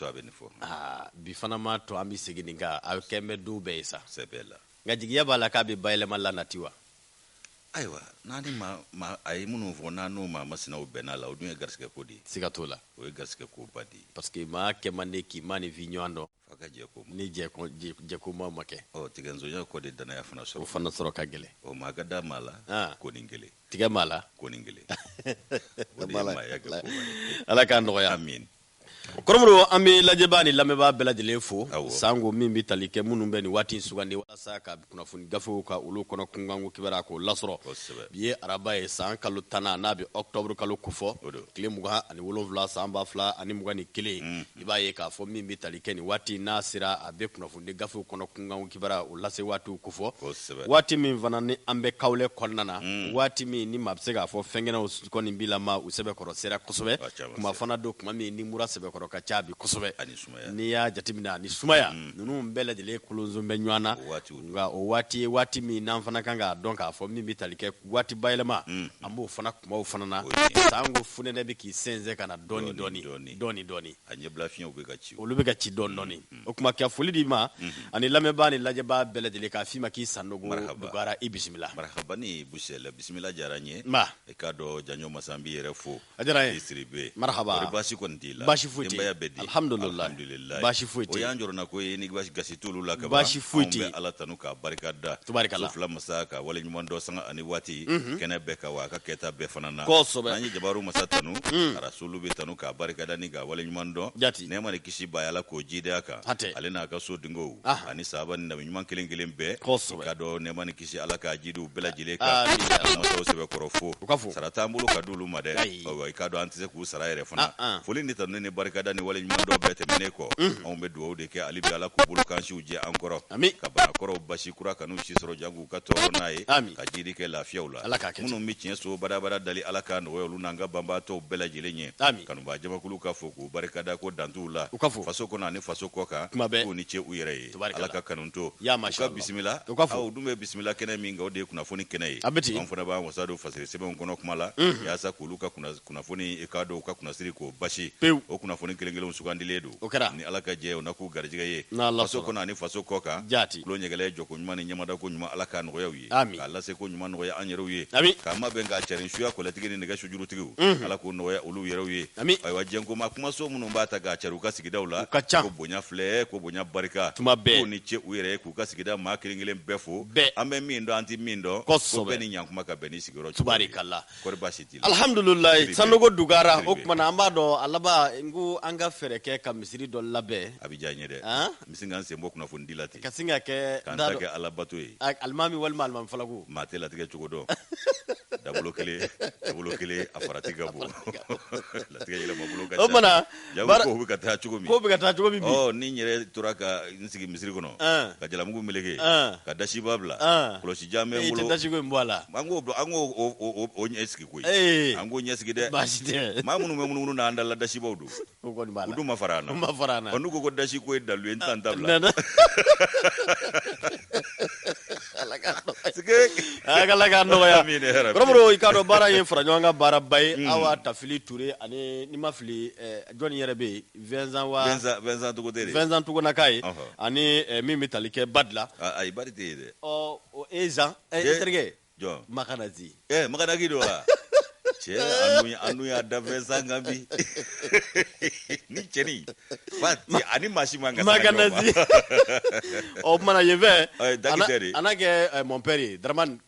to abenifo bi fana ma to an bi segin ka a kɛmɛ du bɛɛ ye sa sebela nka jigiya b'a la k'a bɛ bayɛlɛma la nati wa aiwa nani ma ayi minnu fɔ n'anu ma masinaw bɛnna la o dun ye garisɛgɛ ko di siga t'o la o ye garisɛgɛ ko ba di parce que maa kɛ man di k'i ma ni vi ɲɔgɔn dɔn fa ka jɛ ko ni jɛko ma kɛ tigɛnzonya ko de danaya fana sɔrɔ o fana sɔrɔ ka gɛlɛn o maa ka da maa la ko nin kelen tigɛ maa la ko nin kelen o de ye maaya kɛ ko ba ye ala k'a nɔgɔya amin kɔrɔmɔdɔ an bɛ lajɛbaa ni lamɛnbaa bɛɛ lajɛlen fo sango min bɛ tali kɛ minnu bɛ nin waati in sugandi walasa ka kunnafoni gafew ka olu kɔnɔ kunkanko kibaruya k'o lasɔrɔ bi ye araba ye san kalo 10 n'a bɛ octobre kalo kofɔ tile 27 san 2021 i b'a ye k'a fɔ min bɛ tali kɛ nin waati n'a sera a bɛ kunnafoni gafew kɔnɔ kunkanko kibaruya o lase waatiw kofɔ waati min fana ni an bɛ kawlɛ kɔnɔna na waati min ni maa bɛ se k'a fɔ fɛnkɛnɛw kɔni b'i lama u sɛbɛkɔrɔ sera kosɛbɛ kuma fana don kuma min ni mura sɛbɛkɔrɔ ka ca bi kosɛbɛ n'i y'a jateminɛ ani sumaya ninnu bɛɛ lajɛlen kolonson bɛ ɲɔgɔn na nka o waati ye waati min n'an fana kan k'a dɔn k'a fɔ min bɛ tali kɛ waati bayɛlɛma an b'o fana kumaw fana na sango funɛnɛ bɛ k'i sɛnsɛn ka na dɔɔni a ɲɛbila fiɲɛw bɛ ka ci olu bɛ ka ci dɔɔni o kuma kɛ foli di ma ani lamɛnbaa ni lajɛbaa bɛɛ lajɛlen k'a f'i ma k'i sanogo dugara i bisimila marhaba ni busɛlɛ bisimila diyara n ye i k'a dɔn janjo masa n b'i yɛrɛ fo a diyara n ye Siribe marhaba baasi kɔni t'i la baasi foyi tɛ alhamdulillah baasi foyi tɛ o y'an jɔrɔna ko ye ni gasi t'olu la ka ban baasi foyi tɛ an bɛ ala tanu k'a barika da tubarikala fila masa ka wale ɲuman dɔ sanga ani waati kɛnɛ bɛɛ ka wa a ka kɛta bɛɛ fana na kosɛbɛ an ye jabaru masa tanu arasulu bɛ tanu k'a barika da ni ka wale ɲuman dɔn nɛɛma ni kisi bayala k'o jidaya kan ale n'a ka so dingow ani sahaba ni nabi ɲuman kelen kelen bɛɛ ka dɔn nɛɛma ni kisi ala k'a jidiw bɛɛ lajɛlen kan masaw sɛbɛkɔrɔ fo sara t'an bolo ka di olu ma dɛ i k'a dɔn an tɛ se k'u sara yɛrɛ fana foli ni tanu ni barika da ni wale ɲuman dɔ bɛɛ tɛmɛnen kɔ anw bɛ dugawu de kɛ ali bi ala k'u bolo kansiw jɛ an kɔrɔ ka banakɔrɔw basi kura kan'u si sɔrɔ jangu ka tɔɔrɔ n'a ye ka jiri kɛ lafiyaw la minnu bɛ tiɲɛ so badabada dali ala k'a nɔgɔya olu n'an ka banbaatɔw bɛɛ lajɛlen ye kanubaa jamakulu ka fo k'u barikada ko dantuw la faso kɔnɔ ani faso kɔ kan k'u ni ce u yɛrɛ ye ala ka kanu to u ka bisimila aw dun bɛ bisimila kɛnɛ min kan o de ye kunnafoni kɛnɛ ye anw fana b'an wasa don fasiri sɛbɛnw kɔnɔ kuma la yaasa k'olu ka kunnafoni k'a dɔn u ka kunnasiri k'o basi o kunnafoni kelen kelenw sugandilen don ni ala ka jɛ o na k'u garijɛgɛ ye faso kɔnɔ ani faso kɔ kan tulo ɲɛgɛlɛ jɔ ko ɲuman ni ɲɛmada ko ɲuman ala k'a nɔgɔya u ye k'a lase ko ɲuman nɔgɔya an yɛrɛw ye k'a ma bɛn k'a cɛrin suya kɔlɛtigi ni nɛgɛ sujurutigiw ala k'o nɔgɔya olu yɛrɛw ye ayiwa jɛnkoma kumaso minnu b'a ta k'a cari u ka sigidaw la ko bonya filɛ ko bonya barika k'u ni ce u yɛrɛ ye k'u ka sigida maa kelen kelen bɛɛ fo an bɛ min dɔn an tɛ min dɔn ko bɛɛ ni ɲankuma ka bɛn ni sigiyɔrɔ tubarikala kɔri baasi t'i la alhamdulilayi sanogo dugara o kumana an b'a dɔn a laban n ko an ka fɛɛrɛ kɛ ka misiri dɔ labɛn a bɛ diya n ye dɛ n bɛ sin ka n sen bɔ kunnafoni di la ten ka sin ka kɛ k'an ta kɛ alabato ye alimami walima alimami falaku maa tɛ latigɛ cogo dɔn dabolo kelen a farati ka bon latigɛ yɛlɛma bolo ka ca o kumana jago ko bɛ ka taa cogo min bi ni n yɛrɛ tora ka n sigi misiri kɔnɔ ka jalamugu meleke ka dasiba bila kɔlɔsi jan bɛ n bolo dasigo in bɔ a la an k'o ɲɛ sigi koyi an k'o ɲɛ sigi dɛ baasi tɛ maa minnu bɛ munumunu n'an dala dasibaw don u dun ma fara an na n'u ko dasi ko ye dalu ye n t'an dabila ala ka nɔgɔya kɔrɔmɔdɔ i k'a dɔn baara ye fara ɲɔgɔn kan baaraba ye aw tafili ture ani ni ma fili jɔnni yɛrɛ bɛ yen Vincent Togonaka ye ani min bɛ tali kɛ Badla ayi bari tɛ yen dɛ o Ezan terikɛ jɔn Makanazi Makanaki don wa cɛ an dun y'a da Vincent kan bi ni cɛnin ani maa si man ka Makanazi o kumana yen fɛ Daki tɛ de a n'a kɛ mon père ye Dramane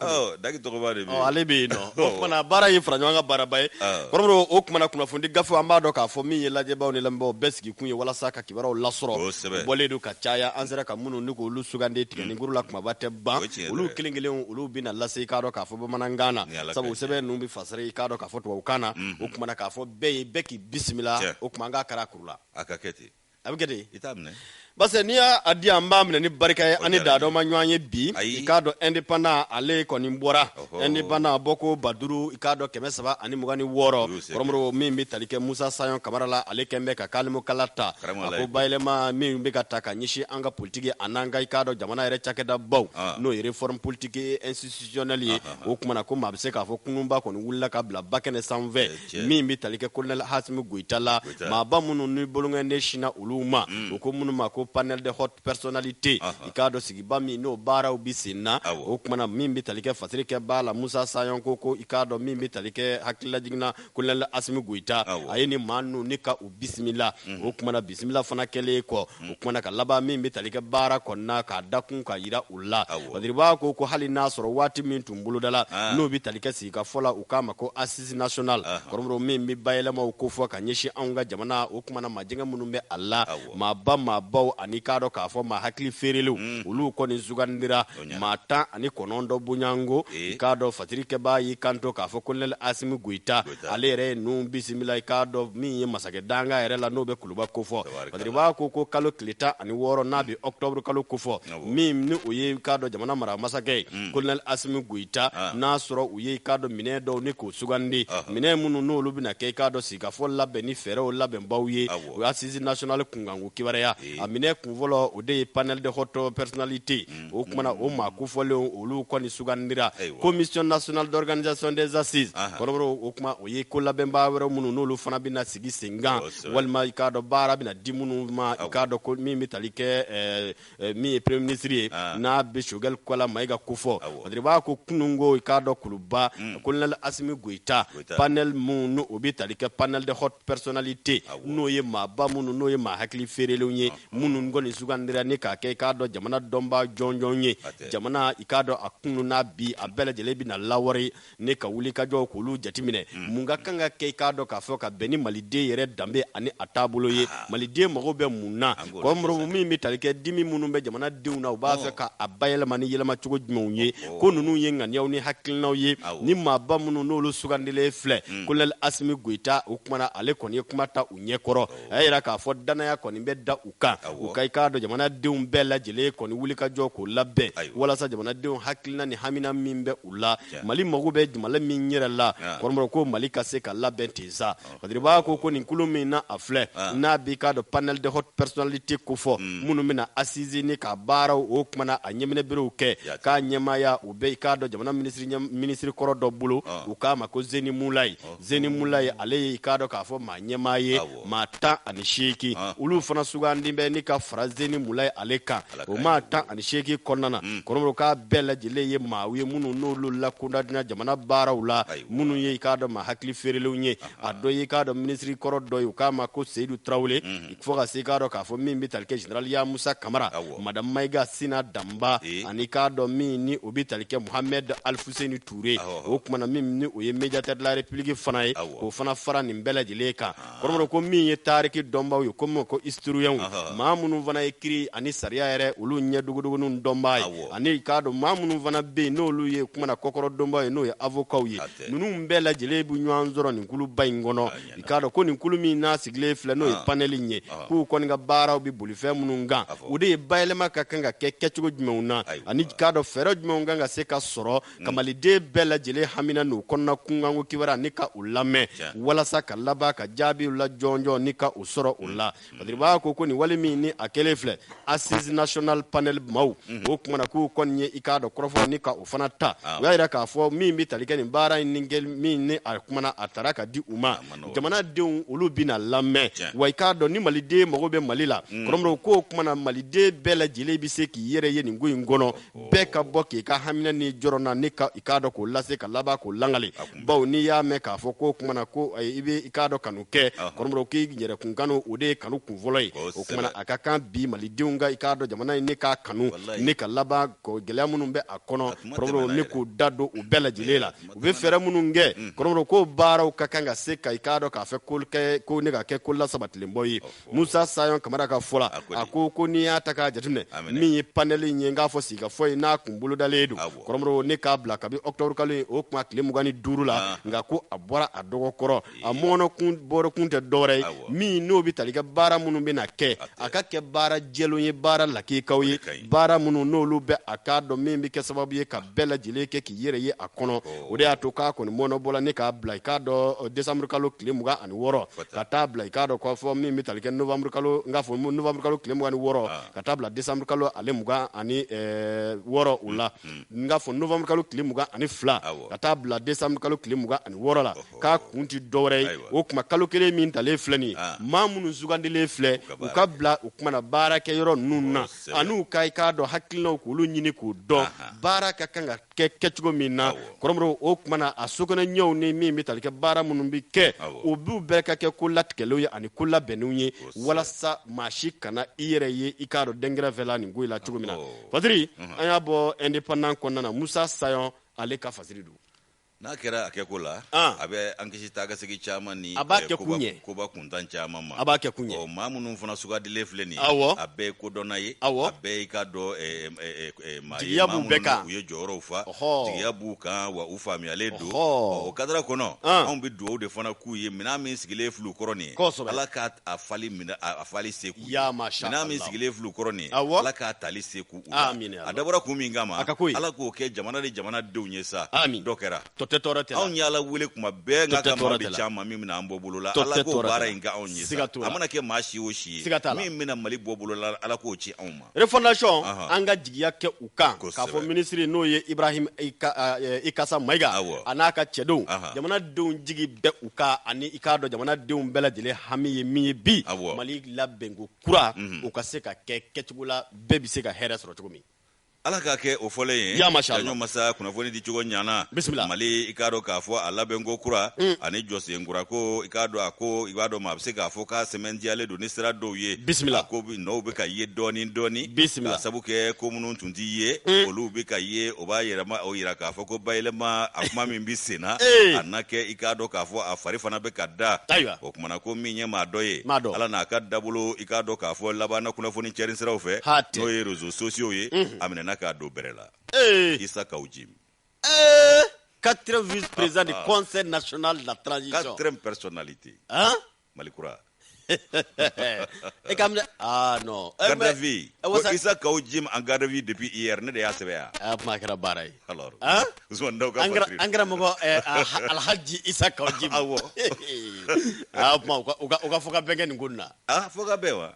Daki tɔgɔba de bɛ yen ale bɛ yen nɔ o kumana baara ye fara ɲɔgɔn kan baaraba ye kɔrɔmɔdɔ o kumana kunnafoni gafe an b'a dɔn k'a fɔ min ye lajɛbaw ni lamɛnbaw bɛɛ sigi kun ye walasa ka kibaruyaw lasɔrɔ bɔlen don ka caya an sera ka minnu ni k'olu sugandi tigɛnikuru la kumaba tɛ ban olu kelen kelen olu bɛna lase i k'a dɔn k'a fɔ bamanankan na sabu sɛbɛn ninnu bɛ fasara i k'a dɔn k'a fɔ tubabukan na o kumana k'a fɔ bɛɛ k'i bisimila o kuma an k'a kɛra kuru la a ka kɛ ten a bɛ kɛ ten i t'a minɛ parce que n'i y'a di an b'a minɛ ni barika ye ani daadɔ ma ɲɔgɔn ye bi i k'a dɔn indépendant ale kɔni bɔra indépendant bɔko 5,000 i k'a dɔn 326 kɔrɔmɔdɔ min bɛ tali kɛ Musa Sayon Kamara la ale kɛn bɛ ka k'alimukala ta a ko bayɛlɛma min bɛ ka ta ka ɲɛsin an ka politiki a n'an ka i k'a dɔn jamana yɛrɛ cakɛda baw n'o ye réforme politique institutionnelle ye o kumana ko maa bɛ se k'a fɔ kununba kɔni wulila ka bila ba kɛnɛ sanfɛ min bɛ tali kɛ colonel Hasimi Goyita la maaba minnu ni bolongɛnden sinna olu uluma ko munuma ko panel de hot personality ikado sigiba mi no bara ubisina o kuma min bitalike fasirike bala Musa Sayon ko ikado min bitalike hakilla jigna kullal asmi guita ayini manu nika u bismillah o kuma bismillah fana kele ko o kuma ka laba min bitalike bara konna ka dakun ka yira ulla wadriba ko hali nasoro wati min tumbulu dala no bitalike sika fola ukama ko assise national koromro min bi bayelama ko fo ka nyeshi anga jamana o kuma majinga munumbe Allah ma baw ani kado ka fo ma hakli ferelu ulu ko ni zugandira mata ani konondo bunyango kado fatirike ba yi kanto ka fo kullel asimi guita alere nu bismillah kado mi masake danga ere la no be kuluba ko fo wadriba ko kalo klita ani woro nabi octobre kalo ko fo mi ni uye kado jamana mara masake kullel asimi guita nasro uye kado mine do ni ko sugandi mine munu no lubina ke kado sika fo labbe ni fere o labbe bawye o assise national kungangu kibareya amine kunvolo o de panel de haute personnalité o kuma o ma ku fole olu ko ni sugandira commission nationale d'organisation des assises korobro o kuma o ye ko labbe mbawero munu no lu fana bina sigi sengan walma ikado bara bina dimunu ma ikado ko mi mitalike mi premier ministre na be shogal kola maiga kufo adriba ko kunungo ikado kuluba kolal asmi guita panel munu obitalike panel de haute personnalité no ye ma ba munu no ye ma hakli ferelo nye munu ngoni sugandira ne ka ke kado jamana domba jonjonye jamana ikado akunu na bi abele jelebi na lawari ne ka wuli ka jo kulu jatimine munga kanga ke kado ka fo ka beni malide yere dambe ani atabulo ye malide mago be munna ko mro mi mitalike dimi munu be jamana diuna o ba fe ka abayela mani yelama chugo jmonye ko nunu ye ngani yaw ni hakilnaw ye ni ma ba munu no lu sugandile fle kulal asmi guita ukmana ale koni kumata unye koro ayira ka fo dana ya koni be da uka kado jamana diun bela jele koni wuli ka jo ko labbe wala sa jamana diun hakilna ni hamina mimbe ula mali mago be jamala minyera la kormro ko mali ka se ka labbe tiza kadriba ko ni kulumi na afle na bi kado panel de haute personnalité ko fo munu mina assise ni ka bara o kumana anyemene biro ke ka nyema ya ube kado jamana ministre koro do bulu ukama ko zeni mulai ale kado ka fo ma nyema ye mata anishiki ulu fana sugandi be ni ka frazeni mulai aleka o mata anishiki konana koromro ka bela jile ye mawi munu no lu la kunda dina jamana bara ula munu ye kado ma hakli ferelo nye ado ye kado ministre koro do ukama ko Seydou Traoré fo ka se kado ka fo mimbi talke general ya Musa Kamara madame Maiga Sina Damba ani kado mi ni obitalike Mohamed Alfousseni Touré o kuma na mim ni o ye médiateur de la République fana ye ko fana fara ni bela jile ka koromro ko mi ye tariki domba yo ko historien mamunu fana ekri ani sariya yere ulu nye dugudugu nun domba ani kado mamunu fana be no lu ye kuma na kokoro domba ye no ye avocat ye nunu bela jile bu nyanzoro ni kulu bayingono ikado ko ni kulu mi na sigle fle no ye paneli nye ku ko nga bara bi bolife mununga ude baylema ka kanga kechugo jmeuna ani kado fero jmeunga nga se ka soro kamali de bela jile hamina no konna kungango kibara nika ulame wala saka laba ka jabi ula jonjo nika usoro ula badriba ko ni wali mi ni akele fle assise national panel mau o kuma na ku konye ikado krofo nika ufanata waira ka fo mi talike ni bara ningel mi ni akuma na ataraka di uma jamana de ulu bina lame wa ikado ni malide magobe malila koromro ko kuma na malide bela jile bi se ki yere ye ni ngoy ngono be ka boki ka hamina ni jorona nika ikado ko lase ka laba ko langali baw ni ya me ka fo ko kuma na ko ibe ikado kanuke koromro ki nyere kunkano ude kanu kunvoloi o kuma na akaka bi malidiunga ikado jamana ni ka kanu ni ka laba ko gele munumbe akono koromro ni ko dado u bela jilela be fere mununge koromro ko bara o kakanga se ka ikado ka fe ko ni ka ke kulla sabatlimboyi Musa Sayon Kamara ka fola akoko ni ataka jatune mi paneli nyenga fo sika fo ina kumbulu daledu koromro ne ka bla kabi octobre kale o kuma kile mugani durula nga ko abora adogo koro amono kun boro kunte dore mi no bi talika bara munu be na ke akake bara jelo ye bara laki kawye bara munu no lu be akado mi bi ke sababu ye ka bela jile ke ki yere ye akono o de atoka ko ni mono bola ne ka bla kado décembre kalo kile muga ani woro kata bla kado ko fo mi talika novembre kalo nga fo novembre kalo kile muga ni woro kata bla décembre kalo ale muga ani woro ula nga fo novembre kalo kile muga ani fla kata bla décembre kalo kile muga ani woro la ka kunti dore o kuma kalo kele min tale flani mamunu zugandile lajɛlen filɛ u ka bila u kumana baara kɛ yɔrɔ ninnu na an'u ka i k'a dɔn hakilinaw k'olu ɲini k'u dɔn baara ka kan ka kɛ kɛcogo min na kɔrɔmɔrɔ o kumana a sokɔnɔ ɲɛw ni min bɛ tali kɛ baara minnu bɛ kɛ o b'u bɛɛ ka kɛ ko latigɛlenw ye ani ko labɛnnenw ye walasa maa si kana i yɛrɛ ye i k'a dɔn dɛnkɛrɛfɛla nin ko in la cogo min na Fadiri an y'a bɔ indépendant kɔnɔna na Musa Sayon ale ka fasiri don n'a kɛra a kɛko la a bɛ an kisi taa ka segin caman ni koba kuntan caman ma a b'a kɛ kun ye maa minnu fana sugadilen filɛ nin a bɛɛ ye kodɔnna ye a bɛɛ i ka dɔn jigiya b'u bɛɛ kan u ye jɔyɔrɔw fa jigiya b'u kan wa u faamuyalen don o kadara kɔnɔ anw bɛ dugawu de fana k'u ye minɛn min sigilen filɛ u kɔrɔ nin ye Ala k'a fali se k'u ye minɛn min sigilen filɛ u kɔrɔ nin ye Ala k'a tali se k'u la a dabɔra kun min kama Ala k'o kɛ jamana ni jamanadenw ye sa dɔ kɛra anw y'ala wele kuma bɛɛ nka ka maa bɛ caman min bɛna an bɔ bolo la Ala k'o baara in kɛ anw ye sa a mana kɛ maa si o si ye min bɛna Mali bɔ bolo la Ala k'o ci anw ma refondation an ka jigiya kɛ u kan k'a fɔ minisiri n'o ye Ibrahim Ikasa Mayiga a n'a ka cɛdenw jamanadenw jigi bɛ u kan ani i k'a dɔn jamanadenw bɛɛ lajɛlen hami ye min ye bi Mali labɛnko kura o ka se ka kɛ kɛcogo la bɛɛ bɛ se ka hɛrɛ sɔrɔ cogo min Ala k'a kɛ o fɔlen ye ɲɔgɔn masa kunnafoni di cogo ɲana Mali i k'a dɔn k'a fɔ a labɛnko kura ani jɔsen kura ko i k'a dɔn a ko i b'a dɔn a bɛ se k'a fɔ k'a sɛmɛntiyalen don ni sira dɔw ye ko n'o bɛ ka ye dɔɔni k'a sabu kɛ ko minnu tun t'i ye olu bɛ ka ye o b'a yira k'a fɔ ko bayɛlɛma a kuma min bɛ sen na a na kɛ i k'a dɔn k'a fɔ a fari fana bɛ ka da o kumana ko min ye maa dɔ ye Ala n'a ka dabolo i k'a dɔn k'a fɔ labanna kunnafoni cɛrin siraw fɛ n'o ye réseaux sociaux ye a minɛna k'a don bɛrɛ la Issa Kaouji 4e vice-président du Conseil national de la transition 4e personnalité Malikura non garde à vue Issa Kaouji en garde à vue depuis hier ne de y'a sɛbɛn a kuma kɛra baara ye alors Ousmane Daw ka fasiri an kɛra mɔgɔ Alhaji Issa Kaouji awɔ kuma u ka fɔ ka bɛn kɛ nin ko nin na fɔ ka bɛn wa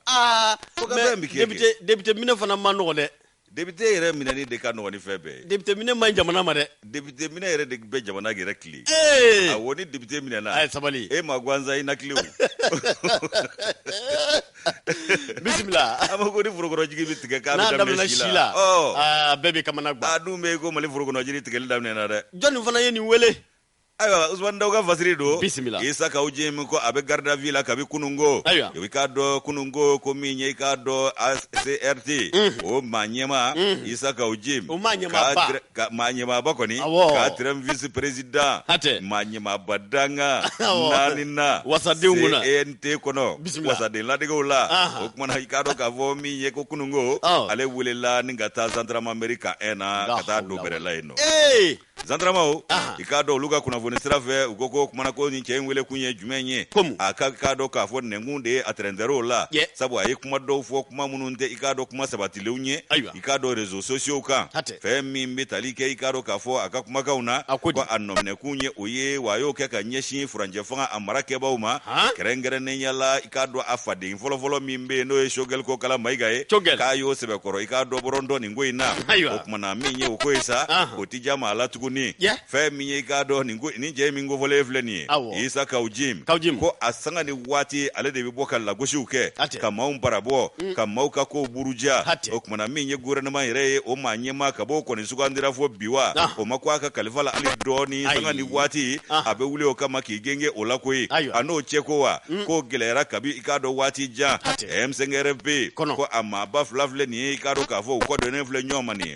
fɔ ka bɛn bi kɛ député minɛ fana ma nɔgɔ dɛ député yɛrɛ minɛni de ka nɔgɔn ni fɛn bɛɛ député minɛ man jamana ma dɛ député minɛ yɛrɛ de bɛ jamana yɛrɛ tile awɔ ni député minɛna a ye sabali ma gansan i nakiliw bisimila a ma ko ni forokɔnɔjigi bɛ tigɛ k'a bɛ daminɛ si la bɛɛ bɛ kamana gan a dun bɛ ko Mali forokɔnɔjigi tigɛli daminɛna dɛ jɔnni fana ye nin wele ayiwa Ousmane Daw ka fasiri don bisimila Issa Kaouji min ko a bɛ garde à vue la kabi kunungo i k'a dɔn kunungo ko min ye i k'a dɔn CRT o maa ɲɛma Issa Kaouji maa ɲɛmaaba kɔni 4e vice président maa ɲɛmaaba danga naaninan wasadenw kunna CNT kɔnɔ wasaden ladegɛw la o kumana i k'a dɔn k'a fɔ min ye ko kunungo ale welela ni ka taa Zandarama mairie kan 1 na ka taa don bɛrɛ la yen nɔ Zandaramaw i k'a dɔn olu ka kunnafoni sira fɛ u ko kumana ko nin cɛ in wele kun ye jumɛn ye a k'a dɔn k'a fɔ nɛnkun de ye a trɛndɛrɛw la sabu a ye kuma dɔw fɔ kuma minnu tɛ i k'a dɔn kuma sabatilenw ye i k'a dɔn réseaux sociaux kan fɛn min bɛ tali kɛ i k'a dɔn k'a fɔ a ka kumakanw na ko a nɔminɛkun ye o ye wa a y'o kɛ ka ɲɛsin furancɛ fanga a mara kɛbaaw ma kɛrɛnkɛrɛnnenya la i k'a dɔn a faden fɔlɔfɔlɔ min bɛ yen n'o ye Choguel Kokala Mayiga ye k'a y'o sɛbɛkɔrɔ i k'a dɔn bɔrɔndɔ nin ko in na o kumana min ye o ko ye sa o ti diya maa la tuguni fɛn min ye i k'a dɔn nin cɛ min kofɔlen filɛ nin ye Issa Kaouji ko a sanga ni waati ale de bɛ bɔ ka lagosiw kɛ ka maaw barabɔ ka maaw ka kow buruja o kumana min ye gouvernement yɛrɛ ye o maa ɲɛma ka bɔ kɔni sugandira fɔ bi wa o ma ko a ka kalifa la hali dɔɔni sanga ni waati a bɛ wuli o kama k'i genge o la koyi a n'o cɛ ko wa ko gɛlɛyara kabi i k'a dɔn waati jan M5RFP ko a maaba fila filɛ nin ye i k'a dɔn k'a fɔ u kɔdonnen filɛ ɲɔgɔn ma nin ye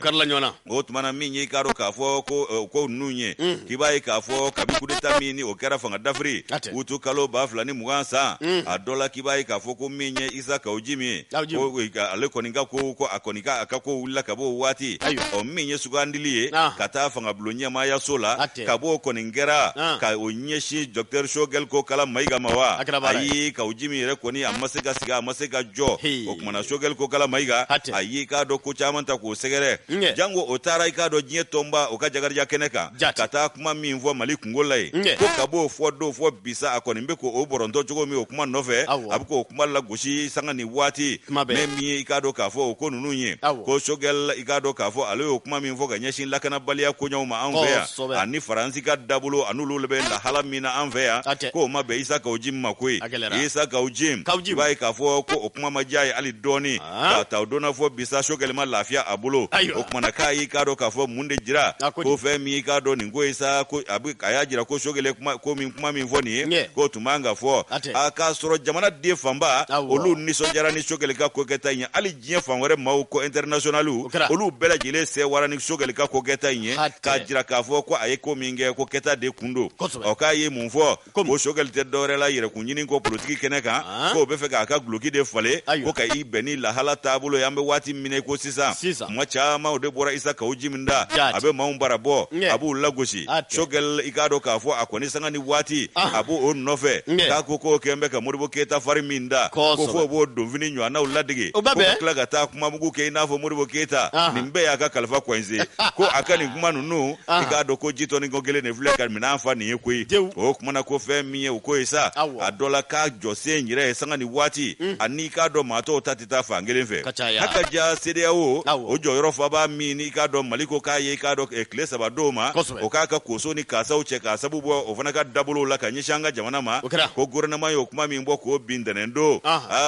o tumana min ye i k'a dɔn k'a fɔ ko ninnu ye k'i b'a ye k'a fɔ kabi coup d'état min ni o kɛra fanga dafiri utu kalo 2020 san a dɔ la k'i b'a ye k'a fɔ ko min ye Issa Kaouji min ye ko ale kɔni ka ko a kɔni a ka ko wulila ka bɔ o waati min ye sugandili ye ka taa fanga bulon ɲɛmaayaso la ka bɔ o kɔni kɛra ka o ɲɛsin Docteur Choguel Kokala Mayiga ma wa ayi Kaouji min yɛrɛ kɔni a ma se ka sigi a ma se ka jɔ o kumana Choguel Kokala Mayiga ayi k'a dɔn ko caman ta k'o sɛgɛrɛ jango o taara i k'a dɔn diɲɛ tɔnba o ka jagarija kɛnɛ kan ka taa kuma min fɔ Mali kungo la ye ko ka b'o fɔ don fɔ bisa a kɔni bɛ ko o bɔrɔntɔ cogo min o kuma nɔfɛ a bɛ k'o kuma lagosi sanga ni waati mais min ye i k'a dɔn k'a fɔ o ko ninnu ye ko Choguel i k'a dɔn k'a fɔ ale y'o kuma min fɔ ka ɲɛsin lakanabaliya koɲɛw ma an fɛ yan ani Faransi ka dabolo a n'olu bɛ lahala min na an fɛ yan ko o ma bɛn Isa Kawuji ma koyi Isa Kawuji i b'a ye k'a fɔ ko o kuma ma diya ye hali dɔɔni k'a ta o donna fɔ bisa Choguel ma lafiya a bolo o kumana k'a y'i k'a dɔn k'a fɔ mun de jira ko fɛn min i k'a dɔn nin ko ye sa ko a y'a jira ko Choguel kuma min fɔ nin ye ko tun b'an ka fɔ a k'a sɔrɔ jamana den fanba olu nisɔndiyara ni Choguel ka ko kɛta in ye hali diɲɛ fan wɛrɛ maaw ko internationalu olu bɛɛ lajɛlen sɛwara ni Choguel ka ko kɛta in ye k'a jira k'a fɔ ko a ye ko min kɛ ko kɛta de kun don k'a ye mun fɔ ko Choguel tɛ dɔwɛrɛ la yɛrɛkun ɲini ko politiki kɛnɛ kan ko bɛ fɛ k'a ka guloki de falen ko ka i bɛn ni lahala taabolo ye an bɛ waati min ko sisan kuma caman o de bɔra Isa Kawuji min da a bɛ maaw bara bɔ a b'u lagosi Choguel i k'a dɔn k'a fɔ a kɔni sanga ni waati a b'o nɔfɛ k'a ko k'o kɛn bɛ ka Modibo Keyita fari min da ko fo b'o donfini ɲɔgɔnnaw ladege ko ka tila ka taa kuma mugu kɛ i n'a fɔ Modibo Keyita nin bɛɛ y'a ka kalifa kɔnse ko a ka nin kuma ninnu i k'a dɔn ko jitɔni ko kelen de filɛ ka minɛn fa nin ye koyi o kumana ko fɛn min ye o ko ye sa a dɔ la k'a jɔsen yɛrɛ ye sanga ni waati ani k'a dɔn maa tɔw ta tɛ taa fan kelen fɛ hakaja CEDEAO o jɔyɔrɔ fa b'a min i k'a dɔn Mali ko k'a ye i k'a dɔn tile 3 dɔw ma o k'a ka koso ni kaasaw cɛ k'a sabu bɔ o fana ka dabolow la ka ɲɛsin an ka jamana ma ko gouvernement ye o kuma min bɔ k'o bin ntɛnɛn don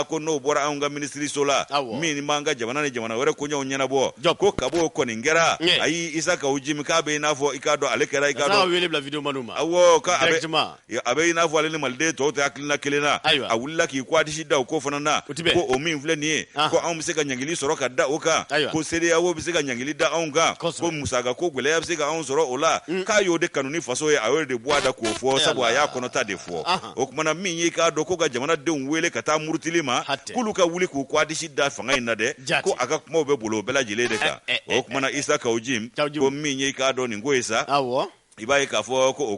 ko n'o bɔra anw ka minisiriso la min b'an ka jamana ni jamana wɛrɛ koɲɛw ɲɛnabɔ ko kab'o kɔni kɛra ayi Isa Kawuji k'a bɛ i n'a fɔ i k'a dɔn ale kɛra i k'a dɔn wele bila vidéo manu ma awɔ a bɛ i n'a fɔ ale ni maliden tɔw tɛ hakilina kelen na a wulila k'i kɔ disi da o ko fana na ko o min filɛ nin ye ko anw bɛ se ka ɲangili sɔrɔ ka da o kan ko CEDEAO bɛ se ka ɲangili da anw kan ko musaka ko gɛlɛya bɛ se ka anw sɔrɔ o la k'a y'o de kanu ni faso ye a y'o de bɔ a da k'o fɔ sabu a y'a kɔnɔta de fɔ o kumana min ye k'a dɔn ko ka jamanadenw wele ka taa murutili ma k'olu ka wuli k'u kɔ disi da fanga in na dɛ ko a ka kumaw bɛ bolo o bɛɛ lajɛlen de kan o kumana Isa Kawuji ko min ye k'a dɔn nin ko ye sa i b'a ye k'a fɔ ko o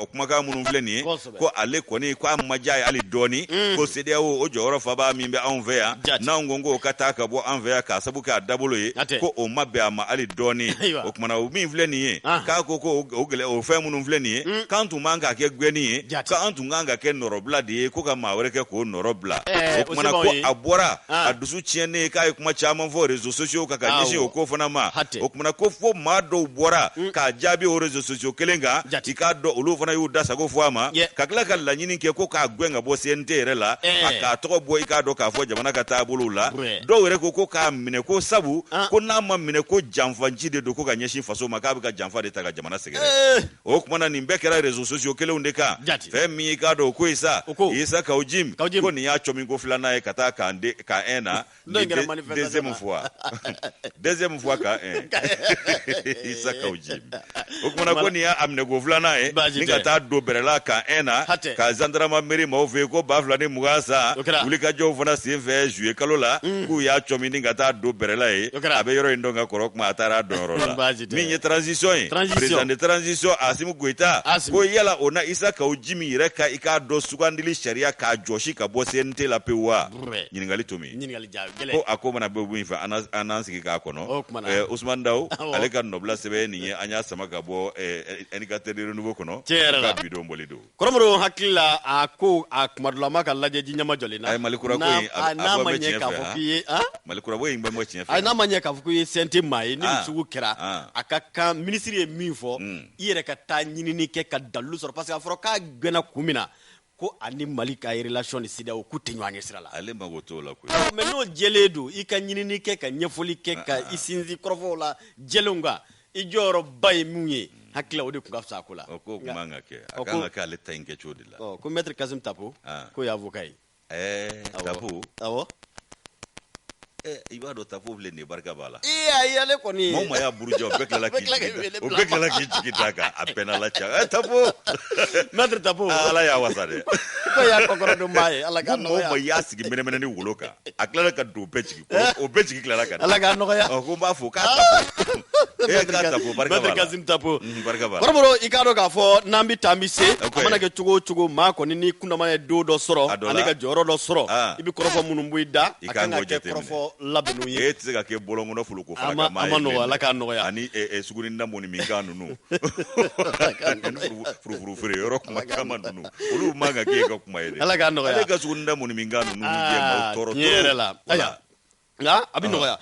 kumakan minnu filɛ nin ye ko ale kɔni ko a ma diya ye hali dɔɔni ko CEDEAO o jɔyɔrɔ faba min bɛ anw fɛ yan n'anw ko k'o ka taa ka bɔ an fɛ yan k'a sabu k'a dabolo ye ko o ma bɛn a ma hali dɔɔni o kumana o min filɛ nin ye k'a ko o fɛn minnu filɛ nin ye k'an tun man ka kɛ gɛnni ye k'an tun kan ka kɛ nɔrɔbila de ye ko ka maa wɛrɛ kɛ k'o nɔrɔ bila o kumana ko a bɔra a dusu tiɲɛnen k'a ye kuma caman fɔ réseaux sociaux kan ka ɲɛsin o ko fana ma o kumana ko fo maa dɔw bɔra k'a jaabi o réseaux sociaux kelen kan i k'a dɔn olu fana y'u da sago fɔ a ma ka tila ka laɲini kɛ ko k'a gɛn ka bɔ CNT yɛrɛ la a k'a tɔgɔ bɔ i k'a dɔn k'a fɔ jamana ka taabolow la dɔw yɛrɛ ko k'a minɛ ko sabu ko n'a ma minɛ ko janfanci de don ko ka ɲɛsin faso ma k'a bɛ ka janfa de ta ka jamana sɛgɛrɛ o kumana nin bɛɛ kɛra réseaux sociaux kelenw de kan fɛn min i k'a dɔn o ko ye sa Isa Kawuji ko nin y'a cɔmin ko filanan ye ka taa ka 1 na deuxième fois ka 1 Isa Kawuji o kumana ko nin y'a minɛ ko filanan ye ni ka taa don bɛrɛla ka 1 na ka gendarme mairie maaw fɛ yen ko 2020 sa wulikajɔw fana sen fɛ juillet kalo la k'u y'a cɔmin ni ka taa don bɛrɛla ye a bɛ yɔrɔ in dɔn ka kɔrɔ kuma a taara a dɔnyɔrɔ la min ye transition ye président de transition Assimi Goïta ko yala o na Isa Kawuji min yɛrɛ ka i k'a dɔn sugandili sariya k'a jɔsi ka bɔ CNT la pewu wa ɲininkali to min ko a ko mana bɛ min fɛ an n'an sigi k'a kɔnɔ Ousmane Daw ale ka nɔbila sɛbɛn nin ye an y'a sama ka bɔ indicateur de renouveau kɔnɔ ka bidon boli don kɔrɔmɔrɔ hakili la a ko a kumadulama ka lajɛ ji ɲɛma jɔlen na Malikura ko in a bɔ bɛ tiɲɛ fɛ Malikura ko in bɛ tiɲɛ fɛ n'a ma ɲɛ k'a fɔ ko i ye CNT maa ye ni sugu kɛra a ka kan minisiri ye min fɔ i yɛrɛ ka taa ɲinini kɛ ka dalilu sɔrɔ parce que a fɔra k'a gɛnna kun min na ko ani Mali ka relation ni CEDEAO k'u tɛ ɲɔgɔn ɲɛ sira la ale mago t'o la koyi mais n'o jɛlen don i ka ɲinini kɛ ka ɲɛfɔli kɛ ka i sinsin kɔrɔfɔw la jɛlenw kan i jɔyɔrɔba ye mun ye hakili o de tun ka fisa a ko la o ko kuma kan ka kɛ a kan ka kɛ ale ta in kɛ cogo de la ko maître Kassim Tapo ko ye avocat ye Tapo awɔ i b'a dɔn Tapo filɛ nin ye barika b'a la ayi ale kɔni maa o maa y'a burujɛ o bɛɛ tilala k'i jigi d'a kan a bɛnna la ca Tapo maître Tapo Ala y'a wasa dɛ ko ya kokoro do mai ala ka no ya mo ya sigi mene ni woloka aklara ka do pechiki o pechiki klara ka ala ka no ya ko ba fo ka tapo barka ba kazim tapo barka ba koromoro ikado ka fo nambi tambise amana ke chugo ma ko ni kuna mane do soro ani ka joro do soro ibi korofo munumbu ida akanga ke korofo labenu ye tse ka ke bolongo no fulu ko fala ka mai amano ala ka no ya ani suguri ndamoni minganu nu furu yoro kuma kama nunu ulu manga ke ka kuma yede ala ka no ya ale ka suguri ndamoni minganu nu je ma toro aya nga abi noya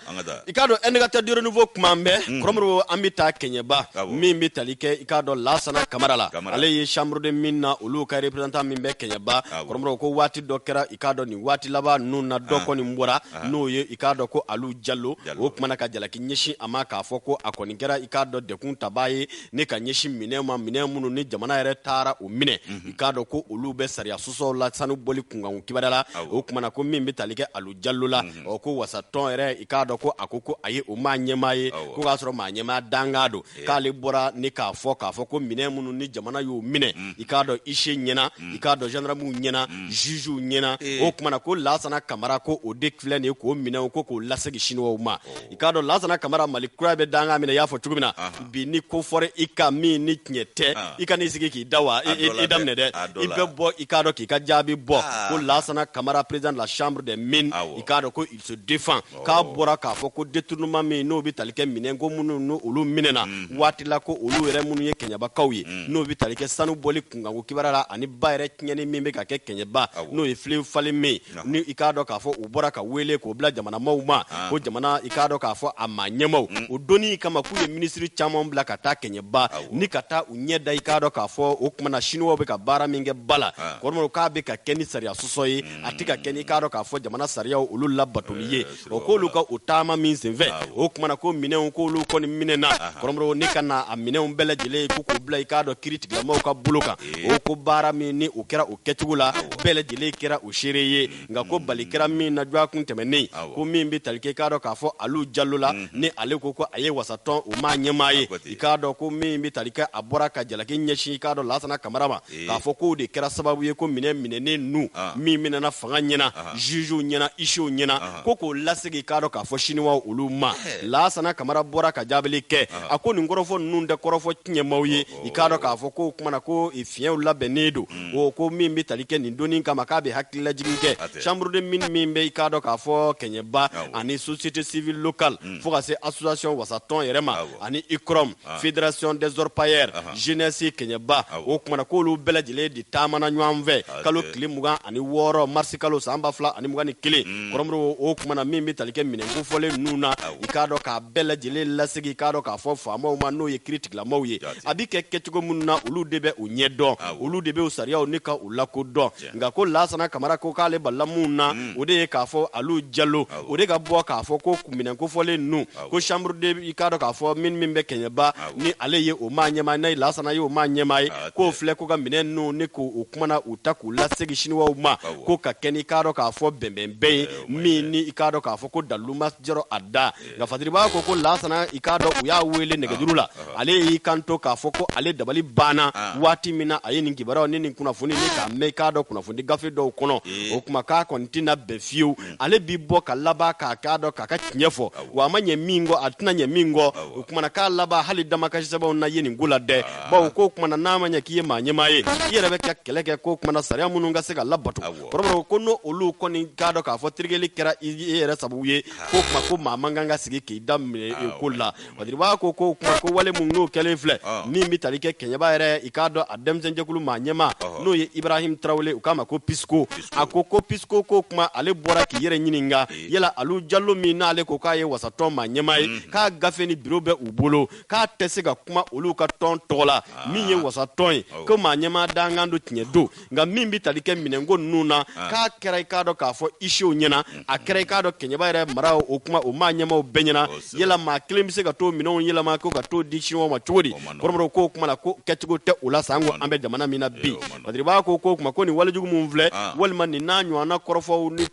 ikado enegata dire nouveau kumambe kromro ambita kenyeba mimbi talike ikado lasana kamarala ale ye chambre de minna ulu ka representant mimbe kenyeba kromro ko wati dokera ikado ni wati laba nuna doko ni mbora no ye ikado ko alu jallo o kumana ka jala kinyeshi amaka foko akoni gera ikado de kun tabaye ne ka nyeshi minema minemu ni jamana yere tara o mine ikado ko ulu be sariya suso la sanu boli kunga kibadala o kumana ko mimbi talike alu jallo la o ko wasa ton ere ikado ko akoko aye o manyemaye ko gasoro manyema dangado kale bora ni ka foko minemu ni jamana yo mine ikado ishe nyena ikado gendarme nyena juju nyena o kumana ko lasana kamara ko o dekfle ne ko mine ko lasegi shinwa ma ikado lasana kamara malikura be danga mine ya fo tugumina bi ni ko fore ikami ni nyete ikani sigi ki dawa idamne de ibe bo ikado ki ka jabi bo ko lasana kamara président de la chambre des mines ikado ko il se défend ka bora ka fo ko détournement mi no bi talike mine ngo munu no ulu minena wati la ko ulu ere munu ye kenyaba kawye no bi talike sanu boli kunga ngo kibarara ani bayre nyani mimbe ka ke kenyaba no e fle fale me ni ikado ka fo ubora ka wele ko bla jamana mauma ko jamana ikado ka fo amanyemo o doni kama ku ye ministry chamon bla ka ta kenyaba ni kata unyeda ikado ka fo o kuma na shinwo be ka bara minge bala ko mo ka be ka keni sariya sosoyi atika keni ikado ka fo jamana sariya ulu labatuliye o ko lu ka utama min senve o kuma na ko minen ko lu ko ni minena koromro ni kana a minen bele jele ko ko bla ikado critique la mo ka buluka o ko bara min ni o kera o ketugula bele jele kera o shereye nga ko balikera min na jwa kun temeni ko min bi talike ikado ka fo alu jallula ni ale ko aye wasaton o ma nyemaye ikado ko min bi talike abora ka jalaki nyeshi ikado lasana kamarama ka fo ko de kera sababu ye ko minene nu mi minena fanga nyena juju nyena isho nyena ko lasigi ikado ka fo shiniwa uluma lasana kamara bora ka jabeli ke akoni ngorofo nunda korofo nyemawye ikado ka fo ko kuma na ko ifien labenedo o ko mimbi talike ni doni kama kabe hakila jigike chambre de mine mimbe ikado ka fo kenyeba ani société civile locale fo ka se association wasaton yerema ani ikrom fédération des orpailleurs jeunesse kenyeba o kuma na ko lu belajile di tamana nywamve kalo klimuga ani woro marsikalo samba fla ani mugani kile koromro o kuma na mimbi talike mine ko fole nuna ikado ka bela jele lasigi ikado ka fo famo ma no ye critique la mawye abike ketugo munna ulu debe unyedo ulu debe usaria onika ulako do nga ko lasana kamara ko kale balamuna ode ka fo alu jallo ode ka bo ka fo ko kumine ko fole nu ko chambre de ikado ka fo min mimbe kenyeba ni ale ye o manyema na lasana ye o manyema ko fle ko ga mine nu ni ko okumana utaku lasigi shinwa uma ko ka keni ikado ka fo bembembe mini ikado ka fo ko daluma jero ada nga fadiri ba ko lasana ikado uya wele negejurula ale ikanto ka fo ko ale dabali bana wati mina ayini kibara nini kuna funi ni ka me ikado kuna fundi gafe do kono o kuma ka kontina befiu ale bibbo ka laba ka kado ka ka nyefo wa manye mingo atina nye mingo o kuma na ka laba hali dama ka shisaba na yini ngula de ba ko kuma na namanya kiye manye maye yere be ka keleke ko kuma na sariya mununga se ka labatu probro ko no olu ko ni kado ka fo trigeli kera yere sabuye ko kuma ko mamanga sigi ki damne ko la wadiri ba ko kuma ko wale munno kele fle ni mi talike kenyaba yere ikado adem senjekulu manyema no ye Ibrahim Traoré ukama ko pisco akoko pisco ko kuma ale bora ki yere nyininga yela alu jallo mi na ale ko kaye wasaton manyema ka gafe ni bureau be ubolo ka tesega kuma olu ka ton tola mi ye wasaton ko manyema dangando tinyedo nga mimbi talike minengo nuna ka kera ikado ka fo isho nyena akera ikado kenyaba yere marao okuma o manyema o benyana yela ma klimise ka to minon yela ma ko ka to dichinwa ma chodi koromro ko kuma la ko ketugo te ula sango ambe jamana mina bi wadriba ko kuma ko ni wala jugu mumvle walman ni nanyo ana korofo ni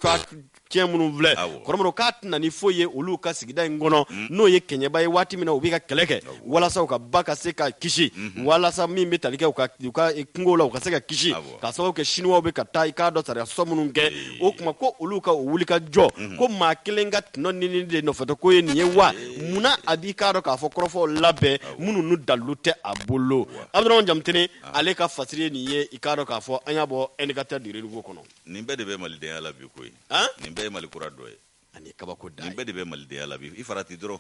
tiɲɛ minnu filɛ kɔrɔmɔrɔ k'a tɛna ni foyi ye olu ka sigida in kɔnɔ n'o ye kɛɲɛba ye waati min na u bɛ ka kɛlɛ kɛ walasa u ka ba ka se ka kisi walasa min bɛ tali kɛ u ka kungo la u ka se ka kisi ka sababu kɛ siniwaw bɛ ka taa i k'a dɔn sariya sɔ minnu kɛ o tuma ko olu ka wuli ka jɔ ko maa kelen ka tɔnɔ ɲini de nɔfɛtɔ ko ye nin ye wa munna a b'i k'a dɔn k'a fɔ kɔrɔfɔw labɛn minnu n'u dalilu tɛ a bolo Abdurahmane Jamtini ale ka fasiri ye nin ye i k'a dɔn k'a fɔ an y'a bɔ indicateur de renouveau kɔnɔ nin bɛɛ de bɛ malidenya la bi koyi nin bɛɛ ye Mali kura dɔ ye ani kabako da nin bɛɛ de bɛ malidenya la bi i farati dɔrɔn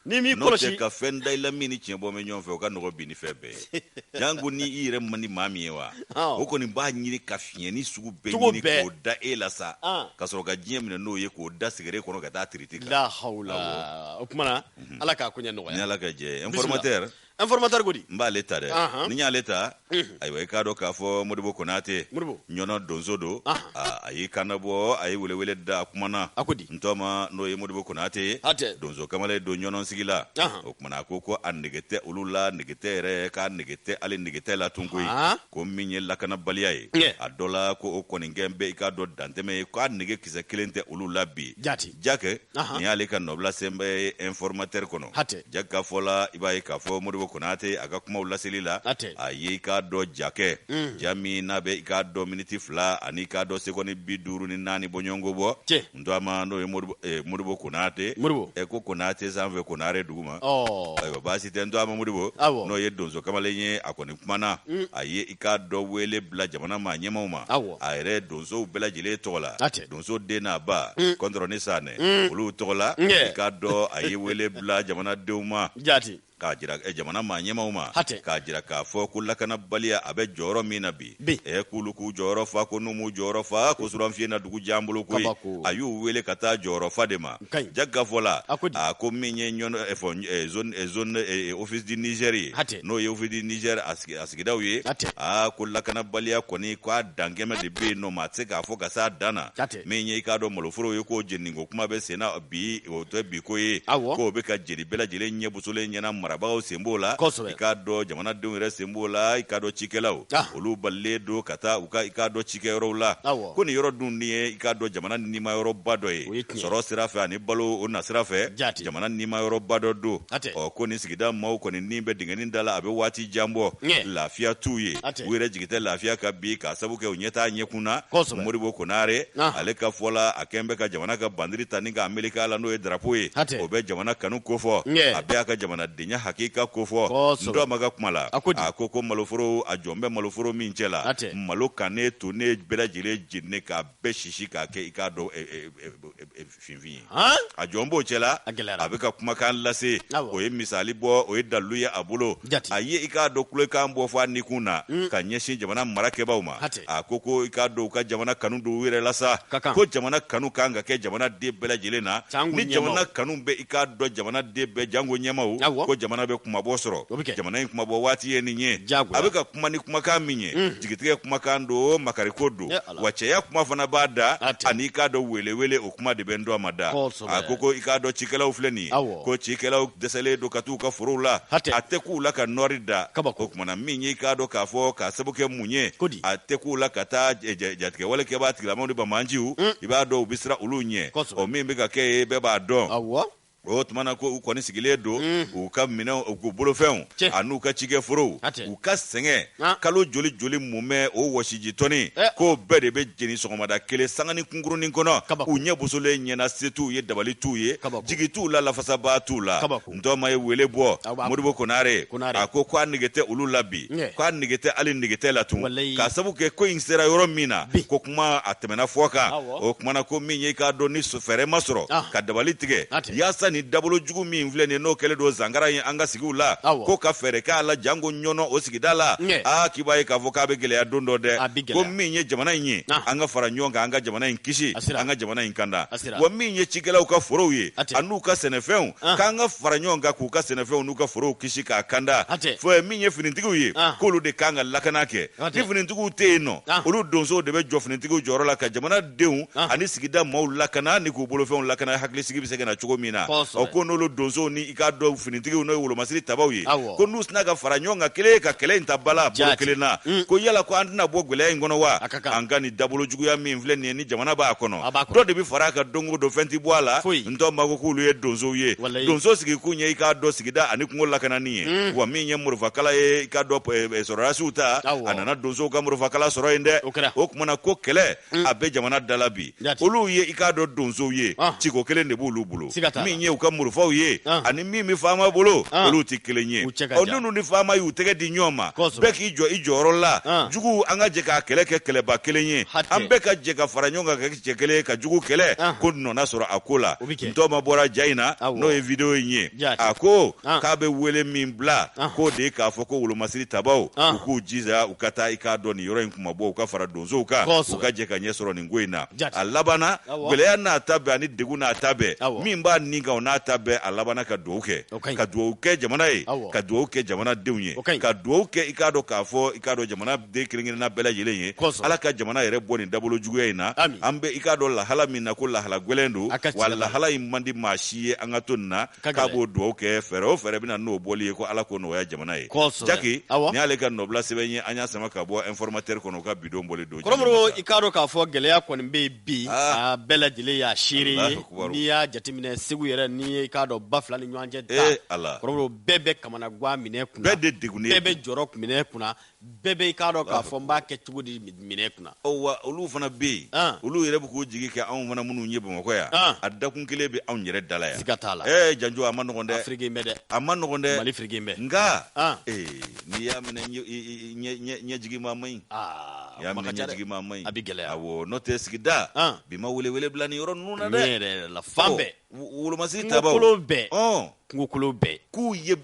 ni m'i kɔlɔsi ka fɛn da i la min ni tiɲɛ bɔ mɛ ɲɔgɔn fɛ o ka nɔgɔ bi ni fɛn bɛɛ ye jango ni i yɛrɛ man di maa min ye wa o kɔni b'a ɲini ka fiɲɛni sugu bɛɛ ɲini k'o da e la sa ka sɔrɔ ka diɲɛ minɛ n'o ye k'o da sigere kɔnɔ ka taa tiriti kan la hawla o kumana ala k'a ko ɲɛ nɔgɔya ni ala ka jɛ informateur ko di n b'ale ta dɛ ni y'ale ta ayiwa i k'a dɔn k'a fɔ Modibo Konate ɲɔnɔ donso don a y'i kan bɔ a ye welewele da a kumana n tɔma n'o ye Modibo Konate donso kamalen don ɲɔnɔ sigi la o kumana a ko a nege tɛ olu la nege tɛ yɛrɛ k'a nege tɛ ale nege tɛ la tun koyi ko min ye lakanabaliya ye a dɔ la ko o kɔni gɛn bɛ i k'a dɔn dantɛmɛ ye k'a nege kisɛ kelen tɛ olu la bi jakɛ nin y'ale ka nɔbila senbɛ informateur kɔnɔ jakɛ ka fɔ la i b'a ye k'a fɔ Modibo Konate a ka kumaw laseli la a ye i k'a dɔn jakɛ ja min n'a bɛ i k'a dɔn miniti 2 ani i k'a dɔn sekɔni 54 bɔ ɲɔgɔnko bɔ n to ma n'o ye Modibo Konate ko Konate sanfɛ Konare duguma ayiwa baasi tɛ n to ma Modibo n'o ye donso kamalen ye a kɔni kumana a ye i k'a dɔn wele bila jamana maa ɲɛmaw ma a yɛrɛ donsow bɛɛ lajɛlen tɔgɔ la donso den n'a ba kɔntrɔni sanɛ olu tɔgɔ la i k'a dɔn a ye wele bila jamanadenw ma k'a jira jamana maa ɲɛmaw ma k'a jira k'a fɔ ko lakanabaliya a bɛ jɔyɔrɔ min na bi k'ulu k'u jɔyɔrɔ fa ko n'u m'u jɔyɔrɔ fa ko suranfiye na dugu jan bolo koyi a y'u wele ka taa jɔyɔrɔ fa de ma Jaka fɔ la a ko min ye zone office du Niger ye n'o ye office du Niger a sigidaw ye ko lakanabaliya kɔni k'a dankɛmɛ de bɛ yen nɔ ma a tɛ se k'a fɔ ka s'a dan na min ye i k'a dɔn maloforo ye k'o jeninko kuma bɛ sen na bi o tɛ bi ko ye k'o bɛ ka jeli bɛɛ lajɛlen ɲɛbusolen ɲɛna marabagaw sen b'o la i k'a dɔn jamanadenw yɛrɛ sen b'o la i k'a dɔn cikɛlaw olu balilen don ka taa i k'a dɔn cikɛyɔrɔw la ko nin yɔrɔ dun ni ye i k'a dɔn jamana nimayɔrɔba dɔ ye sɔrɔ sira fɛ ani balo o na sira fɛ jamana nimayɔrɔba dɔ don ko nin sigida maaw kɔni nin bɛ dingɛnin da la a bɛ waati jan bɔ lafiya t'u ye u yɛrɛ jigi tɛ lafiya ka bi k'a sabu kɛ u ɲɛ t'a ɲɛkun na Modibo Konare ale ka fɔ la a kɛn bɛ ka jamana ka bandiri ta ni ka meleke la n'o ye drapeau ye o bɛ jamana kanu kofɔ a bɛ a ka jamanadenya hakika kofɔ ndɔma ka kuma la a ko maloforo a jɔn bɛ maloforo min cɛ la malo kanne to ne bɛɛ lajɛlen jenine k'a bɛɛ sisi k'a kɛ i k'a dɔn finfin ye a jɔn b'o cɛ la a bɛ ka kumakan lase o ye misali bɔ o ye dalilu ye a bolo a ye i k'a dɔn kulekan bɔ fɔ a nikun na ka ɲɛsin jamana marakɛbaw ma a ko i k'a dɔn u ka jamana kanu don u yɛrɛ la sa ko jamana kanu kan ka kɛ jamanaden bɛɛ lajɛlen na ni jamana kanu bɛ i k'a dɔn jamanaden bɛɛ jango ɲɛmaw ko jamana bɛ kumabɔ sɔrɔ jamana in kumabɔ waati ye nin ye a bɛ ka kuma ni kumakan min ye jigitigɛ kumakan don makariko don wa cɛya kuma fana b'a da ani k'a dɔn welewele o kuma de bɛ n dɔ ma da a ko i k'a dɔn cikɛlaw filɛ nin ye ko cikɛlaw dɛsɛlen don ka t'u ka forow la a tɛ k'u la ka nɔɔri da o kumana min ye i k'a dɔn k'a fɔ k'a sabu kɛ mun ye a tɛ k'u la ka taa jatigɛwale kɛbaa tigilamaaw ni bamanjiw i b'a dɔn u bɛ siran olu ɲɛ o min bɛ ka kɛ ye bɛɛ b'a dɔn o tumana ko u kɔni sigilen don u ka minɛnw u bolofɛnw a n'u ka cikɛ forow u ka sɛgɛn kalo joli joli mun mɛ o wɔsiji tɔni k'o bɛɛ de bɛ jeni sɔgɔmada kelen sangani kunkurunin kɔnɔ u ɲɛ bosolen ɲɛna se t'u ye dabali t'u ye jigi t'u la lafasabaa t'u la ntɔma ye wele bɔ Modibo Konare a ko k'a nege tɛ olu la bi k'a nege tɛ hali nege tɛ la tun k'a sabu kɛ ko in sera yɔrɔ min na ko kuma a tɛmɛna fɔ kan o kumana ko min ye k'a dɔn ni fɛɛrɛ ma sɔrɔ ka dabali tigɛ yaasa ni dabolo jugu min filɛ nin n'o kɛlen don zangara ye an ka sigiw la ko ka fɛɛrɛ k'a la jango ɲɔnɔ o sigida la k'i b'a ye k'a fɔ k'a bɛ gɛlɛya don dɔ dɛ ko min ye jamana in ye an ka fara ɲɔgɔn kan an ka jamana in kisi an ka jamana in kanda wa min ye cikɛlaw ka forow ye a n'u ka sɛnɛfɛnw k'an ka fara ɲɔgɔn kan k'u ka sɛnɛfɛnw n'u ka forow kisi k'a kanda fɔ min ye finitigiw ye k'olu de kan ka lakana kɛ ni finitigiw tɛ yen nɔ olu donsow de bɛ jɔ finitigiw jɔyɔrɔ la ka jamanadenw ani sigida maaw lakana ni k'u bolofɛnw lakana hakilisigi bɛ se ka na cogo min na o ko n'olu donso ni i ka dɔ finitigiw n'o ye wolomasiri tabaw ye ko n'u sina ka fara ɲɔgɔn kan kelen ka kɛlɛ in ta bala bolo kelen na ko yala ko an tɛna bɔ gwɛlɛya in kɔnɔ wa an ka nin dabolo juguya min filɛ nin ye ni jamana b'a kɔnɔ dɔ de bɛ fara a kan don o don fɛn ti bɔ a la n tɔ ma ko k'olu ye donsow ye donso sigi kun ye i k'a dɔn sigida ani kungo lakanani ye wa min ye murufakala ye i ka dɔn sɔrɔdasiw ta a nana donsow ka murufakala sɔrɔ yen dɛ o kumana ko kɛlɛ a bɛ jamana dala bi olu ye i k'a dɔn donsow ye ciko kelen de b'olu bolo min ye u ka murufaw ye ani min bɛ faama bolo olu tɛ kelen ye n'u ni faama y'u tɛgɛ di ɲɔgɔn ma bɛɛ k'i jɔ i jɔyɔrɔ la jugu an ka jɛ k'a kɛlɛ kɛ kɛlɛba kelen ye an bɛɛ ka jɛ ka fara ɲɔgɔn kan ka kɛ cɛ kelen ye ka jugu kɛlɛ ko nɔna sɔrɔ a ko la ntɔma bɔra ja in na n'o ye video in ye a ko k'a bɛ wele min bila k'o de ye k'a fɔ ko wolomasiri tabaw u k'u jija u ka taa i k'a dɔn nin yɔrɔ in kuma bɔ u ka fara donsow kan u ka jɛ ka ɲɛ sɔrɔ nin ko in na a labanna gwɛlɛya n'a ta bɛɛ ani degun n'a ta bɛɛ min b'a nin kan o n'a ta bɛɛ a labanna ka dugawu kɛ ka dugawu kɛ jamana ye ka dugawu kɛ jamanadenw ye ka dugawu kɛ i k'a dɔn k'a fɔ i k'a dɔn jamanaden kelen-kelenna bɛɛ lajɛlen ye ala ka jamana yɛrɛ bɔ nin dabolo juguya in na an bɛ i k'a dɔn lahala min na ko lahala gwɛlɛn don wa lahala in man di maa si ye an ka to nin na k'a b'o dugawu kɛ fɛɛrɛ o fɛɛrɛ bɛna n'o bɔli ye ko ala k'o nɔgɔya jamana ye Jaki ni y'ale ka nɔbila sɛbɛn ye an y'a sama ka bɔ informateur kɔnɔ u ka bidon bɔli don kɔrɔmɔrɔ i k'a dɔn k'a fɔ gɛlɛya kɔni bɛ yen bi a bɛɛ lajɛlen y'a seere ye n'i y'a jateminɛ Segu yɛrɛ n'i ye i k'a dɔn ba fila ni ɲɔgɔn cɛ da kɔrɔmɔrɔ bɛɛ bɛ kamana gan minɛ kunna bɛɛ de degunnen bɛɛ bɛ jɔrɔ minɛ kunna bɛɛ bɛ i k'a dɔn k'a fɔ n b'a kɛ cogo di minɛ kunna wa olu fana bɛ yen olu yɛrɛ bɛ k'u jigi kɛ anw fana minnu ye Bamakɔ yan a dakun kelen bɛ anw yɛrɛ dala yan siga t'a la Janjo a ma nɔgɔn dɛ Afrique bɛ dɛ a ma nɔgɔn dɛ Mali Afrique bɛ nka n'i y'a minɛ ɲɛjigi maa man ɲi y'a minɛ ɲɛjigi maa man ɲi a bɛ gɛlɛya awɔ n'o tɛ sigida bi ma welewele bila nin yɔrɔ ninnu na dɛ ne yɛrɛ la fan bɛɛ wolomasiri tabaw kungokolo bɛɛ k'u ye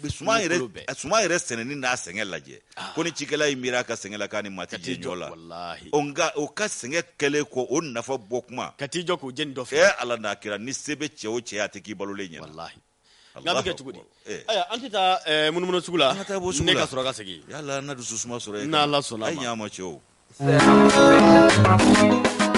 suman yɛrɛ sɛnɛni n'a sɛgɛn lajɛ ko ni cikɛla y'i miiri a ka sɛgɛn la k'a ni maa tɛ jɛ ɲɔ la nka o ka sɛgɛn kɛlen kɔ o nafa bɔ kuma ka t'i jɔ k'o jeni dɔ fɛ ala n'a kɛra ni se bɛ cɛ o cɛ a tɛ k'i balolen ɲɛna nka bɛ kɛ cogo di aya an tɛ taa munumunu sugu la ne ka sɔrɔ ka segin yala na dusu suma sɔrɔ ye n'Ala sɔnna ma a ɲ'a ma cɛw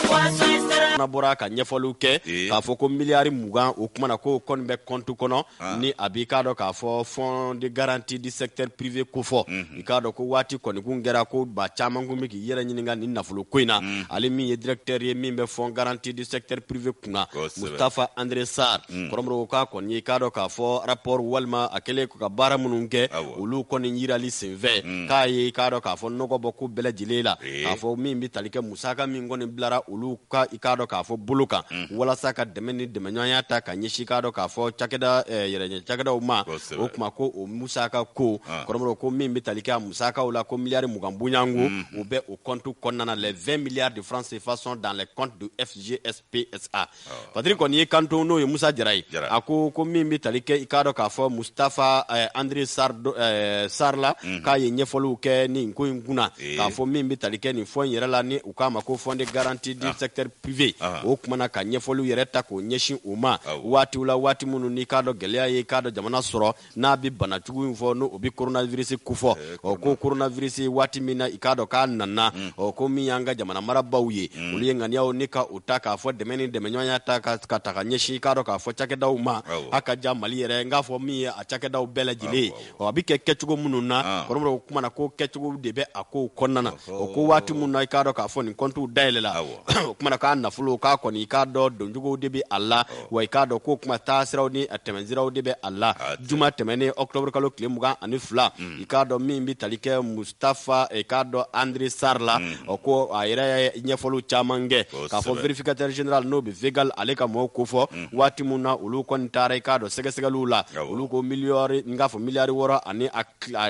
fana bɔra ka ɲɛfɔliw kɛ k'a fɔ ko miliyari 20 o kumana ko kɔni bɛ compte kɔnɔ ni a b'i k'a dɔn k'a fɔ fond de garantie du secteur privé ko fɔ i k'a dɔn ko waati kɔni kun kɛra ko ba caman kun bɛ k'i yɛrɛ ɲininka nin nafolo ko in na ale min ye directeur ye min bɛ fond garantie du secteur privé kunna Mustafa André Sarr kɔrɔmɔrɔ k'a kɔni ye k'a dɔn k'a fɔ rapport walima a kɛlen ka baara minnu kɛ olu kɔni yirali senfɛ k'a ye k'a dɔn k'a fɔ nɔgɔ bɔ ko bɛɛ lajɛlen la k'a fɔ min bɛ tali kɛ musaka min kɔni bilara olu ka i k'a dɔn k'a fɔ bolo kan walasa ka dɛmɛ ni dɛmɛɲɔgɔnya ta ka ɲɛsin k'a dɔn k'a fɔ cakɛda yɛrɛɲɛ cakɛdaw ma o kuma ko o musaka ko kɔrɔmɔrɔ ko min bɛ tali kɛ a musakaw la ko miliyari 20 bonyango o bɛ o compte kɔnɔna na les 20 milliards de francs CFA sont dans les comptes de FGSPSA Fadiri kɔni ye kanto n'o ye Musa Jara ye a ko min bɛ tali kɛ i k'a dɔn k'a fɔ Mustafa André Sarr la k'a ye ɲɛfɔliw kɛ nin ko in kunna k'a fɔ min bɛ tali kɛ nin fɔ in yɛrɛ la ni u k'a ma ko fond de garantie du secteur privé o kumana ka ɲɛfɔliw yɛrɛ ta k'o ɲɛsin o ma waatiw la waati minnu n'i k'a dɔn gɛlɛya ye k'a dɔn jamana sɔrɔ n'a bɛ bana jugu in fɔ n'o bɛ coronavirus kofɔ ko coronavirus waati min na i k'a dɔn k'a nana ko min y'an ka jamana marabaw ye olu ye ŋaniyaw ni ka o ta k'a fɔ dɛmɛ ni dɛmɛɲɔgɔnya ta ka ta ka ɲɛsin i k'a dɔn k'a fɔ cakɛdaw ma a ka ja Mali yɛrɛ n k'a fɔ min ye a cakɛdaw bɛɛ lajɛlen ye a bɛ kɛ kɛcogo minnu na kɔrɔmɔrɔ o kumana ko kɛcogo de bɛ a kow kɔnɔna na o ko waati minnu na i k'a dɔn k'a fɔ nin comptes dayɛlɛ la o kumana k'a nafolo k'a kɔni i k'a dɔn donjuguw de bɛ a la wa i k'a dɔn ko kuma taa siraw ni a tɛmɛsiraw de bɛ a la juma tɛmɛnen octobre kalo tile 22 i k'a dɔn min bɛ tali kɛ Mustafa i k'a dɔn André Sarr la ko a yɛrɛ ye ɲɛfɔliw caman kɛ k'a fɔ vérificateur général n'o bɛ Végal ale ka mɔgɔw ko fɔ waati min na olu kɔni taara i k'a dɔn sɛgɛsɛgɛliw la olu ko miliyari n k'a fɔ miliyari 6 ani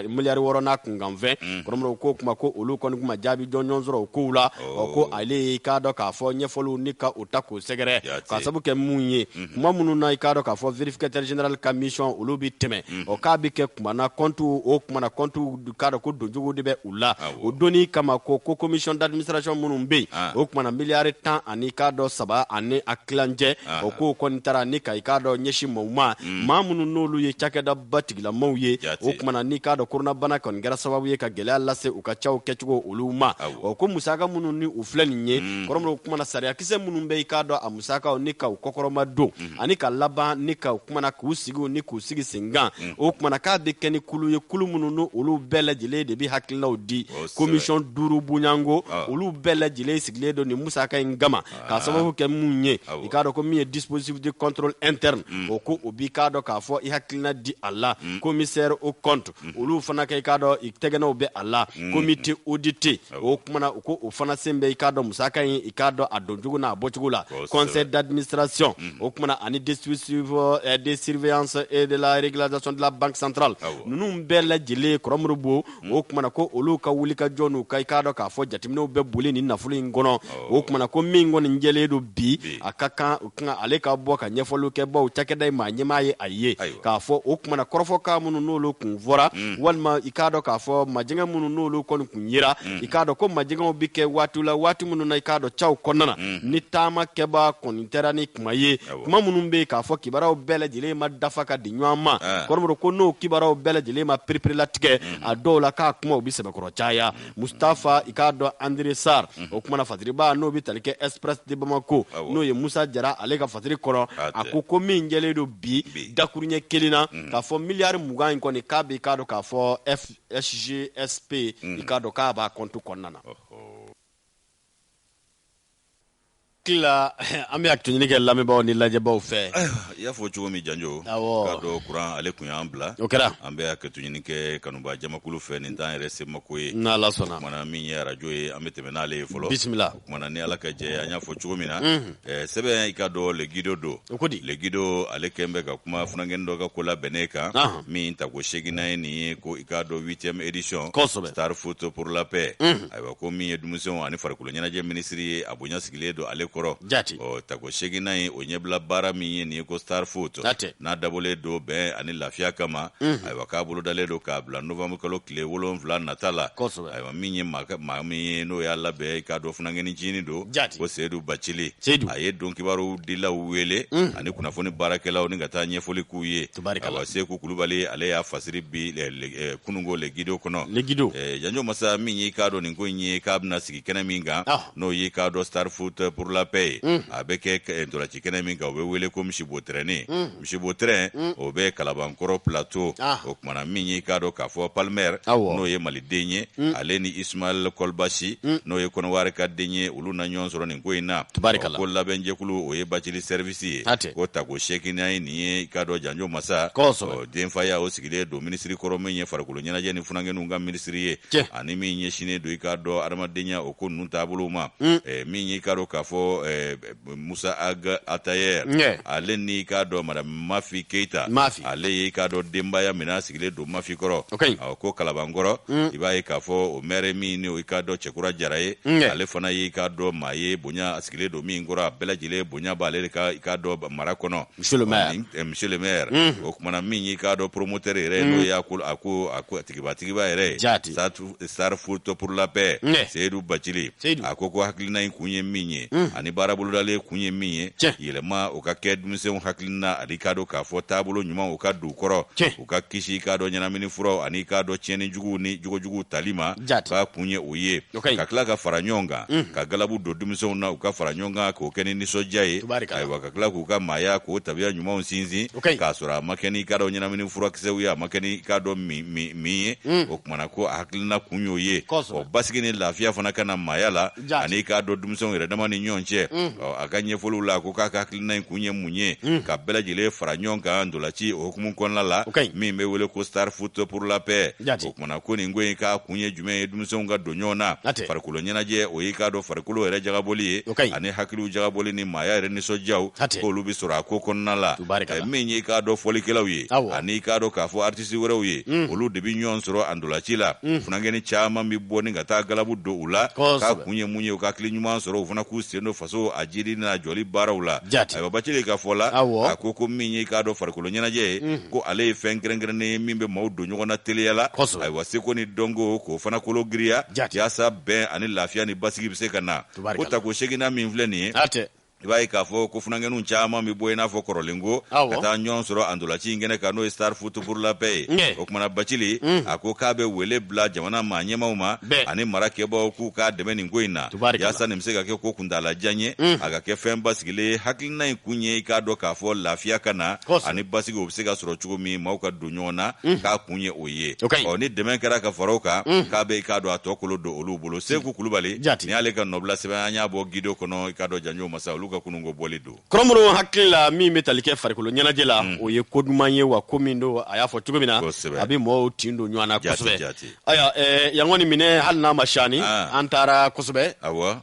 miliyari 6 n'a kunkanfɛn kɔrɔmɔrɔ ko kuma ko olu kɔni kuma jaabi jɔnjɔn sɔrɔ o kow la ko ale ye i k'a dɔn k'a fɔ ɲɛfɔliw ni ka o ta k'o sɛgɛrɛ k'a sabu kɛ mun ye kuma minnu na i k'a dɔn k'a fɔ vérificateur général ka mission olu bi tɛmɛ k'a bi kɛ kumana compte o kumana compte k'a dɔn ko donjugu de bɛ u la o donni kama ko commission d'administration minnu bɛ yen o kumana miliyari 10 ani k'a dɔn 3 ani a kilancɛ o ko kɔni taara ni ka i k'a dɔn ɲɛsin maaw ma maa minnu n'olu ye cakɛda ba tigilamaw ye o kumana ni k'a dɔn koronabana kɔni kɛra sababu ye ka gɛlɛya lase u ka caw kɛcogo olu ma ko musaka minnu ni u filɛ nin ye kɔrɔmɔrɔ kɔrɔmɔrɔ kumana sariya kisɛ minnu bɛ i k'a dɔn a musakaw ni ka u kɔkɔrɔma don ani ka laban ni ka kumana k'u sigi ni k'u sigi sengan o kumana k'a bɛ kɛ ni kulu ye kulu minnu no olu bɛɛ lajɛlen de bɛ hakilinaw di commission 5 bunyango olu bɛɛ lajɛlen sigilen don ni musaka in gama k'a sababu kɛ mun ye i k'a dɔn ko min ye dispositif de contrôle interne o ko o b'i k'a dɔn k'a fɔ i hakilina di a la commissaire au compte olu fana kɛ i k'a dɔn i tɛgɛnɛw bɛ a la comité audité o kumana o ko o fana sen bɛ i k'a dɔn musaka in i k'a dɔn a don cogo n'a bɔ cogo la conseil d'administration o kumana ani des surveillance et de la régularisation de la banque centrale ninnu bɛɛ lajɛlen kɔrɔmuru bo o kumana ko olu ka wuli ka jɔn n'u ka i k'a dɔn k'a fɔ jateminɛw bɛ boli ni nafolo in kɔnɔ o kumana ko min kɔni jɛlen don bi a ka kan ale ka bɔ ka ɲɛfɔliw kɛ baw cakɛda in maa ɲɛmaa ye a ye k'a fɔ o kumana kɔrɔfɔkan minnu n'olu kun fɔra walima i k'a dɔn k'a fɔ majɛngɛ minnu n'olu kɔni kun yera i k'a dɔn ko majɛngɛw bi kɛ waati la waati minnu na i k'a dɔn caw kɔnɔna ni taama kɛba kɔni tɛra ni kuma ye kuma minnu bɛ k'a fɔ kibaraw bɛɛ lajɛlen ma dafa ka di ɲɔgɔn ma kɔrɔmɔrɔ ko n'o kibaraw bɛɛ lajɛlen ma perepere-latigɛ a dɔw la k'a kumaw bi sɛbɛkɔrɔ caya Mustafa i k'a dɔn André Sarr o kumana fatiriba n'o bi tali kɛ Express de Bamako n'o ye Musa Jara ale ka fatiri kɔrɔ a ko min jɛlen don bi dakuruɲɛ kelen na k'a fɔ miliyari 20 in kɔni k'a bi k'a dɔn k'a fɔ FGSP i k'a dɔn k'a b'a compte kɔnɔna na la an bɛ aktu ɲini kɛ lamɛnbaaw ni lajɛbaw fɛ i y'a fɔ cogo min Janjo k'a dɔn kuran ale kun y'an bila o kɛra an bɛ aktu ɲini kɛ kanuba jamakulu fɛ nin t'an yɛrɛ semako ye n'Ala sɔnna kumana min ye arajo ye an bɛ tɛmɛ n'ale ye fɔlɔ bisimila kumana ni Ala ka jɛ an y'a fɔ cogo min na sɛbɛn i ka dɔn le guido don le guido ale kɛn bɛ ka kuma funankɛni dɔ ka ko labɛnnen kan min ta ko 8nan ye nin ye ko i ka dɔn 8e édition Star Foot pour la paix ayiwa ko min ye dumusɛnw ani farikolo ɲɛnajɛ minisiri ye a bonya sigilen don ale tako 8nan ye o ɲɛbila baara min ye nin ye ko Star Foot n'a dabɔlen don bɛn ani lafiya kama ayiwa k'a bolo dalen don k'a bila novembre kalo tile 7 nata la ayiwa min ye maa min ye n'o y'a labɛn i k'a dɔn funankɛni ncinin don ko Seydou Bacili a ye don kibaru dilaw wele ani kunnafoni baarakɛlaw ni ka taa ɲɛfɔli k'u ye ayiwa Seku Kulubali ale y'a fasiri bi kunungo le guido kɔnɔ Janjo Masa min ye i k'a dɔn nin ko in ye k'a bɛna sigi kɛnɛ min kan n'o ye i k'a dɔn Star Foot pour la paix a bɛ kɛ ntolaci kɛnɛ min kan o bɛ wele ko misibo tɛrɛn o bɛ Kalabankɔrɔ plateau o kumana min ye i k'a dɔn k'a fɔ Palmer n'o ye maliden ye ale ni Ismaël Kolbasi n'o ye Kɔnɔwari ka den ye olu na ɲɔgɔn sɔrɔ nin ko in na ko labɛnjɛkulu o ye Bacili service ye ko tako 8nan ye nin ye i k'a dɔn Janjo Masa denfaya o sigilen don minisiri kɔrɔ min ye farikolo ɲɛnajɛ ni funankɛninw ka minisiri ye ani min ɲɛsinnen don i k'a dɔn adamadenya o ko ninnu taabolo ma min ye i k'a dɔn k'a fɔ Musa Atayer ale ni k'a dɔn Madame Mafi Keita ale ye k'a dɔn denbaya mina sigilen don Mafi kɔrɔ ko Kalabankɔrɔ i b'a ye k'a fɔ o maire min ni o i k'a dɔn Cɛkura Jara ye ale fana ye k'a dɔn maa ye bonya a sigilen don min kɔrɔ a bɛɛ lajɛlen bonya b'ale de ka i k'a dɔn mara kɔnɔ monsieur le maire o kumana min ye k'a dɔn promoteur yɛrɛ n'o ye a ko tigiba yɛrɛ ye Star Foot pour la paix Seydou Bacili a ko hakilina in kun ye min ye ani baara bolodalen kun ye min ye yɛlɛma o ka kɛ dumisɛnw hakilina ani k'a dɔn k'a fɔ taabolo ɲuman u ka du kɔrɔ u ka kisi k'a dɔn ɲɛnamini furaw ani k'a dɔn tiɲɛni juguw ni jogojuguw tali ma k'a kun ye o ye ka tila ka fara ɲɔgɔn kan ka galabu don dumisɛnw na u ka fara ɲɔgɔn kan k'o kɛ ni nisɔndiya ye ayiwa ka tila k'u ka maaya k'o tabiya ɲumanw sinsin k'a sɔrɔ a ma kɛ ni k'a dɔn ɲɛnamini furakisɛw ye a ma kɛ ni k'a dɔn min ye o kumana ko a hakilina kun y'o ye basigi ni lafiya fana ka na maaya la ani k'a dɔn dumisɛnw yɛrɛ dama ni ɲɔgɔn cɛ a ka ɲɛfɔliw la ko k'a ka hakilina in kun ye mun ye ka bɛɛ lajɛlen fara ɲɔgɔn kan ntolaci o hukumu kɔnɔna la min bɛ wele ko Star Foot pour la paix o kumana ko nin ko in k'a kun ye jumɛn ye dumisɛnw ka don ɲɔgɔn na farikolo ɲɛnajɛ o ye k'a dɔn farikolo yɛrɛ jagabɔli ye ani hakiliw jagabɔli ni maaya yɛrɛ nisɔndiyaw k'olu bi sɔrɔ a ko kɔnɔna la min ye k'a dɔn fɔlikɛlaw ye ani k'a dɔn k'a fɔ artiste wɛrɛw ye olu de bi ɲɔgɔn sɔrɔ a ntolaci la funankɛni caman bi bɔ ni ka taa galabu don u la k'a kun ye mun ye u ka hakili ɲuman sɔrɔ u fana k'u sen don faso a jiri n'a jɔli baaraw la ayiwa Bacili ka fɔ la a ko min ye k'a dɔn farikolo ɲɛnajɛ ye ko ale ye fɛn kɛrɛnkɛrɛnnen ye min bɛ maaw don ɲɔgɔn na teliya la ayiwa seko ni dɔnko k'o fana kolo giriya yaasa bɛn ani lafiya ni basigi bɛ se ka na ko tako 8nan min filɛ nin ye iba k'a fɔ ko funangɛninw caman mi bɔ i n'a fɔ kɔrɔlenko ka taa ɲɔgɔn sɔrɔ Andolaci ngene ka n'o ye Star Foot pour la Paix o kumana Bacili a ko k'a bɛ wele bila jamana maa ɲɛmaw ma ani mara kɛbaaw k'u k'a dɛmɛ nin ko in na yaasa nin bɛ se ka kɛ ko kuntala jan ye a ka kɛ fɛn basigilen hakilina in kun ye i k'a dɔn k'a fɔ lafiya ka na ani basigi o bɛ se ka sɔrɔ cogo min maaw ka don ɲɔgɔn na k'a kun ye o ye ni dɛmɛ kɛra ka fara o kan k'a bɛ i k'a dɔn a tɔ kolo don olu bolo Seku Kulubali ni y'ale ka nɔbila sɛbɛn an y'a bɔ gido kɔnɔ i k'a dɔn Janjo Masa olu ka kununko bɔli don Kromro hakili la min bɛ tali kɛ farikolo ɲɛnajɛ la o ye ko duman ye wa ko min don a y'a fɔ cogo min na a bɛ mɔɔw tin don ɲɔgɔn na kosɛbɛ aya yan kɔni minɛ hali n'a ma siyani an taara kosɛbɛ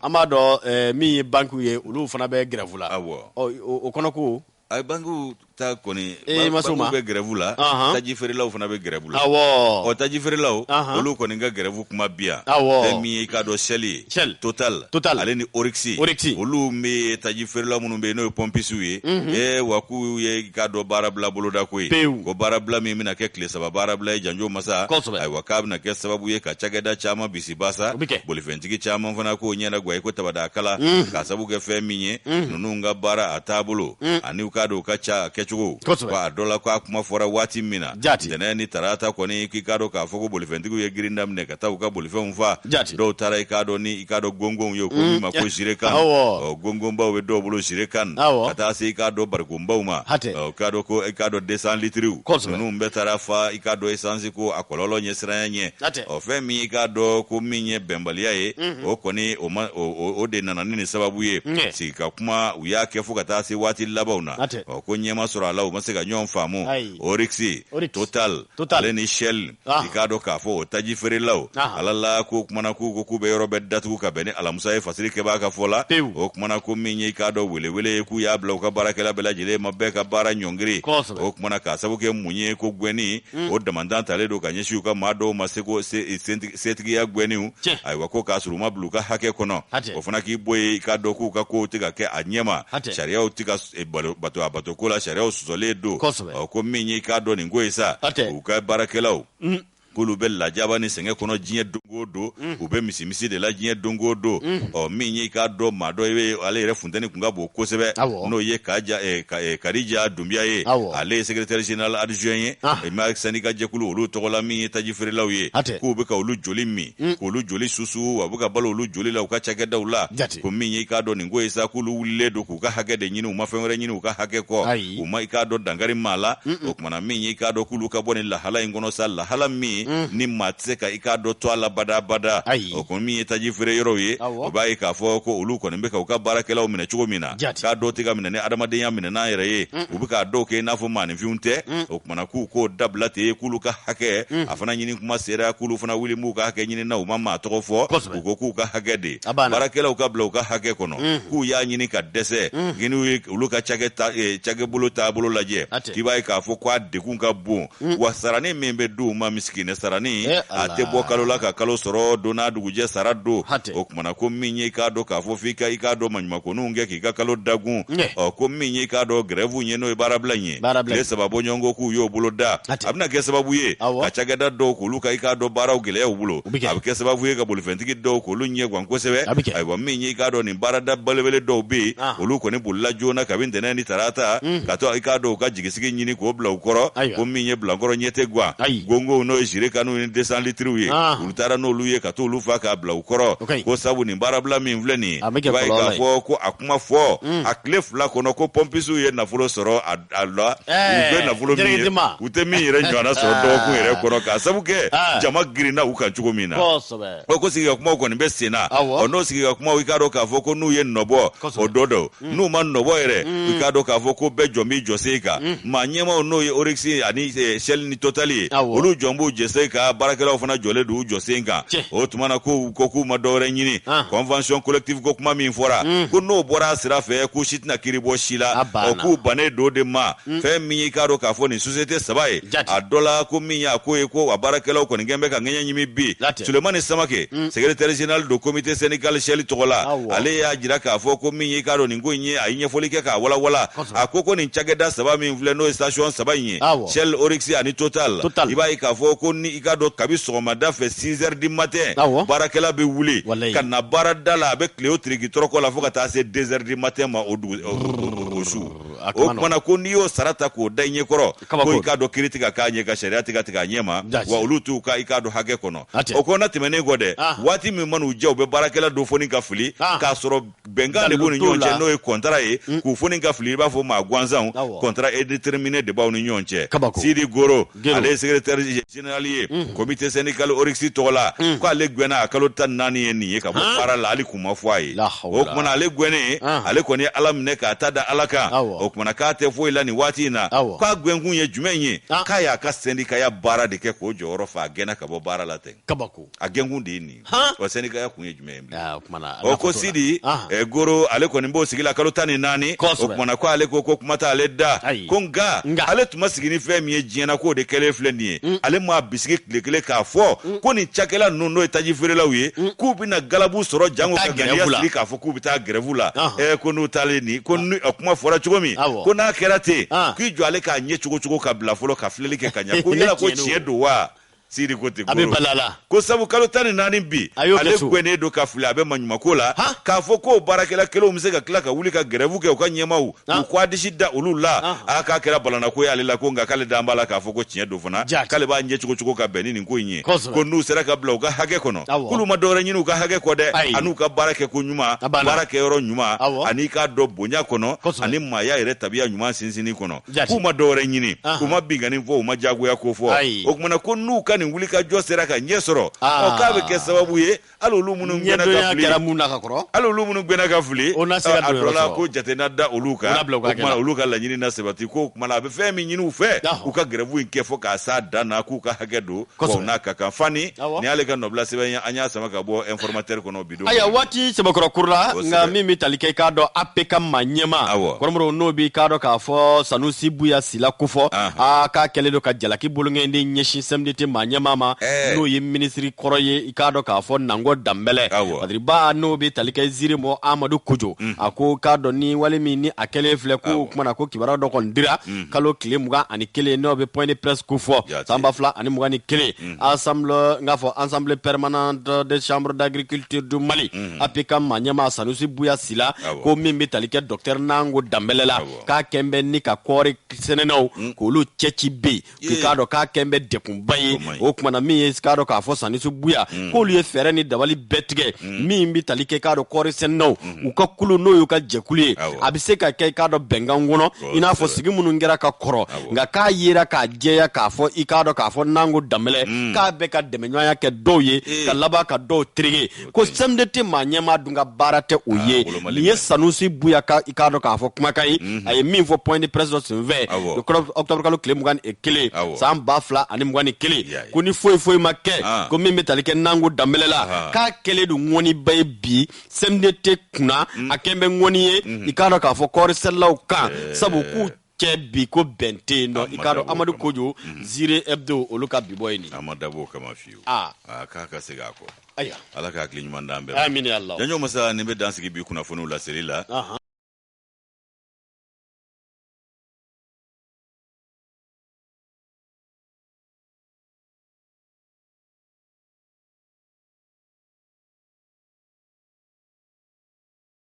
an b'a dɔn min ye bankiw ye olu fana bɛ grève la o kɔnɔ ko ay bankiw ta kɔni bankiw bɛ grève la taji feerelaw fana bɛ grève la o taji feerelaw olu kɔni ka grève kuma biya fɛn min ye i k'a dɔn Shell Total ale ni Oryx olu bɛ taji feerelaw minnu bɛ yen n'o ye pompisiw ye wa k'u ye i k'a dɔn baarabila boloda ko ye ko baarabila min bɛna kɛ tile 3 baarabila ye Janjo Masa ayiwa k'a bɛna kɛ sababu ye ka cakɛda caman bisi basa bolifɛntigi caman fana k'o ɲɛna guwa ko tabada kala k'a sababu kɛ fɛn min ye ninnu ka baara a taabolo ani u k'a dɔn u ka ca kɛcogo a dɔ la k'a kuma fɔra waati min na ntɛnɛn ni tarata kɔni k'i k'a dɔn k'a fɔ ko bolifɛntigiw ye girin daminɛ ka taa u ka bolifɛnw fa dɔw taara i k'a dɔn ni i k'a dɔn gongonw ye ko min ma ko Jirekan gongonbaw bɛ dɔw bolo Jirekan ka taa se i k'a dɔn barikonbaw ma k'a dɔn ko i k'a dɔn 200 litres ninnu bɛɛ taara fa i k'a dɔn essence ko a kɔlɔlɔ ɲɛsiranya ɲɛ fɛn min i k'a dɔn ko min ye bɛnbaliya ye o kɔni o de nana ni sababu ye sigi ka kuma u y'a kɛ fo ka taa se waati labanw na ko ɲɛma sɔrɔ a la u ma se ka ɲɔgɔn faamu Oryx Total ale ni Shell i k'a dɔn k'a fɔ o taji feerelaw ala la ko kumana k'u bɛ yɔrɔ bɛɛ datugu ka bɛn ni Alamusa ye fasiri kɛbaa ka fɔ la o kumana ko min ye i k'a dɔn welewele ye k'u y'a bila u ka baarakɛla bɛɛ lajɛlen ma bɛɛ ka baara ɲɔngiri o kumana k'a sababu kɛ mun ye ko gwɛni o damandan talen don ka ɲɛsin u ka maa dɔw ma seko setigiya gwɛniw ayiwa ko k'a sɔrɔ u ma bila u ka hakɛ kɔnɔ o fana k'i bɔ ye i k'a dɔn k'u ka kow tɛ ka kɛ a ɲɛma sariyaw tɛ ka bato ko la sariyaw sɔsɔlen don ko min ye i k'a dɔn nin ko ye sa u ka baarakɛlaw k'olu bɛ lajaba ni sɛgɛn kɔnɔ diɲɛ don o don u bɛ misi de la diɲɛ don o don min ye i k'a dɔn maa dɔ ye ale yɛrɛ funtɛni kun ka bon kosɛbɛ n'o ye Kadija Dunbiya ye ale ye secrétaire général adjoint ye syndicat jɛkulu olu tɔgɔ la min ye taji feerelaw ye k'u bɛ ka olu joli min k'olu joli susu wa bɛ ka balo olu joli la u ka cakɛdaw la ko min ye i k'a dɔn nin ko ye sa k'olu wulilen don k'u ka hakɛ de ɲini u ma fɛn wɛrɛ ɲini u ka hakɛ kɔ u ma i k'a dɔn dankari maa la o kumana min ye i k'a dɔn k'olu ka bɔ nin lahala in kɔnɔ sa lahala min ni maa tɛ se ka i k'a dɔn to a la badabada o kɔni min ye taji feere yɔrɔw ye o b'a ye k'a fɔ ko olu kɔni bɛ ka u ka baarakɛlaw minɛ cogo min na k'a dɔw tɛ ka minɛ ni adamadenya minɛ n'an yɛrɛ ye u bɛ k'a dɔw kɛ i n'a fɔ maaninfinw tɛ o kumana k'u k'o dabila ten k'ulu ka hakɛ a fana ɲini kuma sera k'ulu fana wuli m'u ka hakɛ ɲini na u ma maa tɔgɔ fɔ u ko k'u ka hakɛ de baarakɛlaw ka bila u ka hakɛ kɔnɔ k'u y'a ɲini ka dɛsɛ n'u ye olu ka cakɛbolo taabolo lajɛ k'i b'a ye k'a fɔ ko a degun ka bon wa sarani min bɛ d'u ma misikinɛ sarani a tɛ bɔ kalo la ka kalo sɔrɔ don n'a dugujɛ sara don o kumana ko min ye i k'a dɔn k'a fɔ f'i ka i k'a dɔn maɲumakɔninw kɛ k'i ka kalo dagun ko min ye i k'a dɔn grève ye n'o ye baarabila in ye tile 3 bɔ ɲɔgɔn k'u y'o bolo da a bɛna kɛ sababu ye ka cakɛda dɔw k'olu ka i k'a dɔn baaraw gɛlɛyaw bolo a bɛ kɛ sababu ye ka bolifɛntigi dɔw k'olu ɲɛ gan kosɛbɛ ayiwa min ye i k'a dɔn nin baarada belebele dɔw bɛ yen olu kɔni bolila joona kabini ntɛnɛn ni tarata ka to i k'a dɔn u ka jigisigi ɲini k'o bila u kɔrɔ ko min ye bilankɔrɔ ɲɛ tɛ gan gongow n'o ye Jirekan ni 200 litres ye olu taara n'olu ye ka t'olu fa k'a bila u kɔrɔ ko sabu nin baarabila min filɛ nin ye i b'a ye k'a fɔ ko a kuma fɔ a tile 2 kɔnɔ ko pompisiw ye nafolo sɔrɔ a la u bɛ nafolo min ye u tɛ min yɛrɛ ɲɔgɔnna sɔrɔ dɔgɔkun yɛrɛ kɔnɔ k'a sabu kɛ jama girinna u kan cogo min na ko sigigakumaw kɔni bɛ sen na n'o sigigakumaw i k'a dɔn k'a fɔ ko n'u ye nɔbɔ o dɔ dɔn n'u ma nɔbɔ yɛrɛ i k'a dɔn k'a fɔ ko bɛɛ jɔn b'i jɔsen kan maa ɲɛmaw n'o ye Oryx ani Shell ni Total ye olu jɔn b'u jɔsen kan baarakɛlaw fana jɔlen don u jɔsen kan o tuma na ko k'u ma dɔwɛrɛ ɲini convention collective ko kuma min fɔra ko n'o bɔra a sira fɛ ko si tɛna kiiri bɔ si la k'u bannen don de ma fɛn min ye i k'a dɔn k'a fɔ nin société 3 ye a dɔ la ko min y'a ko ye ko a baarakɛlaw kɔni kɛn bɛ ka ŋɛɲɛ ɲimi bi Sulemani Samake secrétaire général do comité syndical Shell tɔgɔ la ale y'a jira k'a fɔ ko min ye i k'a dɔn nin ko in ye a ye ɲɛfɔli kɛ k'a walawala a ko nin cakɛda 3 min filɛ n'o ye station 3 in ye Shell Oryx ani Total i b'a ye k'a fɔ ko ni i ka dɔn kabi sɔgɔmada fɛ 6h du matin baarakɛla bɛ wuli ka na baarada la a bɛ tile o tiriki tɔrɔkɔ la fo ka taa se 2h du matin ma o su o kumana ko n'i y'o sara ta k'o da i ɲɛkɔrɔ ko i ka dɔn kiiri tɛ ka k'a ɲɛ ka sariya tɛ ka tigɛ a ɲɛ ma wa olu t'u ka i ka dɔn hakɛ kɔnɔ o kɔnɔ tɛmɛnen kɔ dɛ waati min man'u jɛ u bɛ baarakɛla dɔ foni ka fili k'a sɔrɔ bɛnkan de b'u ni ɲɔgɔn cɛ n'o ye contrat ye k'u foni ka fili i b'a fɔ maa gansanw contrat indéterminé de b'aw ni ɲɔgɔn cɛ Sidi Goro ale ye secrétaire général ye comité syndical Orix tɔgɔ la ko ale gɛnna a kalo 14 ye nin ye ka bɔ baara la hali kun ma fɔ a ye o kumana ale gɛnnen ale kɔni ye Ala minɛ k'a ta da Ala kan o kumana k'a tɛ foyi la nin waati in na k'a gɛnkun ye jumɛn ye k'a y'a ka syndicaya baara de kɛ k'o jɔyɔrɔ fa a gɛnna ka bɔ baara la ten a gɛnkun de ye nin wa syndicaya kun ye jumɛn ye o ko Sidi Goro ale kɔni b'o sigi la kalo 14 o kumana ko ale ko kuma t'ale da ko nka ale tuma sigi ni fɛn min ye diɲɛna k'o de kɛlen filɛ nin ye ale m'a bisigi tile kelen k'a fɔ ko nin cakɛla ninnu n'o ye taji feerelaw ye k'u bɛna galabu sɔrɔ jango ka ganiya sigi k'a fɔ k'u bɛ taa grève la ko n'u taalen nin ko ni kuma fɔra cogo min ko n'a kɛra ten k'i jɔ ale k'a ɲɛ cogo ka bila fɔlɔ ka filɛli kɛ ka ɲɛ ko yala ko tiɲɛ don wa Sidi ko tɛ ko sabu kalo 14 bi ale gɛnnen don ka fili a bɛ maɲumako la k'a fɔ ko baarakɛla kelenw bɛ se ka tila ka wuli ka grève kɛ u ka ɲɛmaw k'u k'a disi da olu la k'a kɛra balana ko y'ale la ko nka k'ale daan b'a la k'a fɔ ko tiɲɛ don fana k'ale b'a ɲɛ cogo ka bɛn ni nin ko in ye ko n'u sera ka bila u ka hakɛ kɔnɔ k'olu ma dɔwɛrɛ ɲini u ka hakɛ kɔ dɛ an'u ka baara kɛ ko ɲuman baara kɛyɔrɔ ɲuman ani k'a dɔn bonya kɔnɔ ani maaya yɛrɛ tabiya ɲuman sinsinni kɔnɔ k'u ma dɔwɛrɛ ɲini u ma bingani fɔ u ma jagoya ko fɔ o kumana ko n'u ka nin wuli ka jɔ sera ka ɲɛ sɔrɔ k'a bɛ kɛ sababu ye hali olu minnu gɛnna ka fili a dɔ la ko jate na da olu kan o kumana olu ka laɲini na sabati ko o kumana a bɛ fɛn min ɲini u fɛ u ka grève in kɛ fɔ k'a s'a dan na k'u ka hakɛ don wa n'a ka kan Fani ni y'ale ka nɔbila sɛbɛn an y'a sama ka bɔ informateur kɔnɔ bi don aya waati sɛbɛkɔrɔ la nka min bɛ tali kɛ k'a dɔn APK ma ɲɛma kɔrɔmɔrɔ n'o b'i k'a dɔn k'a fɔ Sanusi Buya Sila kofɔ k'a kɛlen don ka jalaki boloŋɛnden ɲɛsin CMDT ma ɲɛma ma n'o ye ministre kɔrɔ ye i k'a dɔn k'a fɔ Nango Dambɛlɛ Badiriba n'o bɛ tali kɛ Ziri mɔ Amadu Kojo a ko k'a dɔn ni wale min ni a kɛlen filɛ ko o kumana ko kibaruya dɔ kɔni dira kalo tile 21 n'o bɛ point de presse ko fɔ san 2021 Assemblée permanente des chambres d'agriculture du Mali APK ma ɲɛma Sanusi Buya Sila ko min bɛ tali kɛ docteur Nango Dambɛlɛ la k'a kɛn bɛ ni ka kɔɔri sɛnɛnaw k'olu cɛci bɛ yen k'a dɔn k'a kɛn bɛ dekunba ye o kumana min ye k'a dɔn k'a fɔ Sanusi Buya k'olu ye fɛɛrɛ ni dabali bɛɛ tigɛ min bɛ tali kɛ k'a dɔn kɔɔri sɛnɛnaw u ka kulu n'o y'u ka jɛkulu ye a bɛ se ka kɛ k'a dɔn bɛnkan kɔnɔ i n'a fɔ sigi minnu kɛra ka kɔrɔ nka k'a yera k'a jɛya k'a fɔ i k'a dɔn k'a fɔ Nango Dambɛlɛ k'a bɛ ka dɛmɛɲɔgɔnya kɛ dɔw ye ka laban ka dɔw terege ko CMDT maa ɲɛmaa dun ka baara tɛ o ye nin ye Sanusi Buya ka i k'a dɔn k'a fɔ kumakan ye a ye min fɔ point de presse dɔ senfɛ octobre kalo tile 21 san 2021 ko ni foyi ma kɛ ko min bɛ tali kɛ Nango Dambɛlɛ la k'a kɛlen don ŋɔniba ye bi CMDT kunna a kɛn bɛ ŋɔni ye i k'a dɔn k'a fɔ kɔɔri sɛnɛlaw kan sabu k'u cɛ bi ko bɛn tɛ yen nɔ i k'a dɔn Amadu Kojo Zire Hebdo olu ka bibɔ ye nin a ma dabɔ o kama fiyewu k'a ka segin a kɔ Ala ka hakili ɲuman d'an bɛɛ ma amina ya Allah janjo masa nin bɛ dan sigi bi kunnafoniw laseli la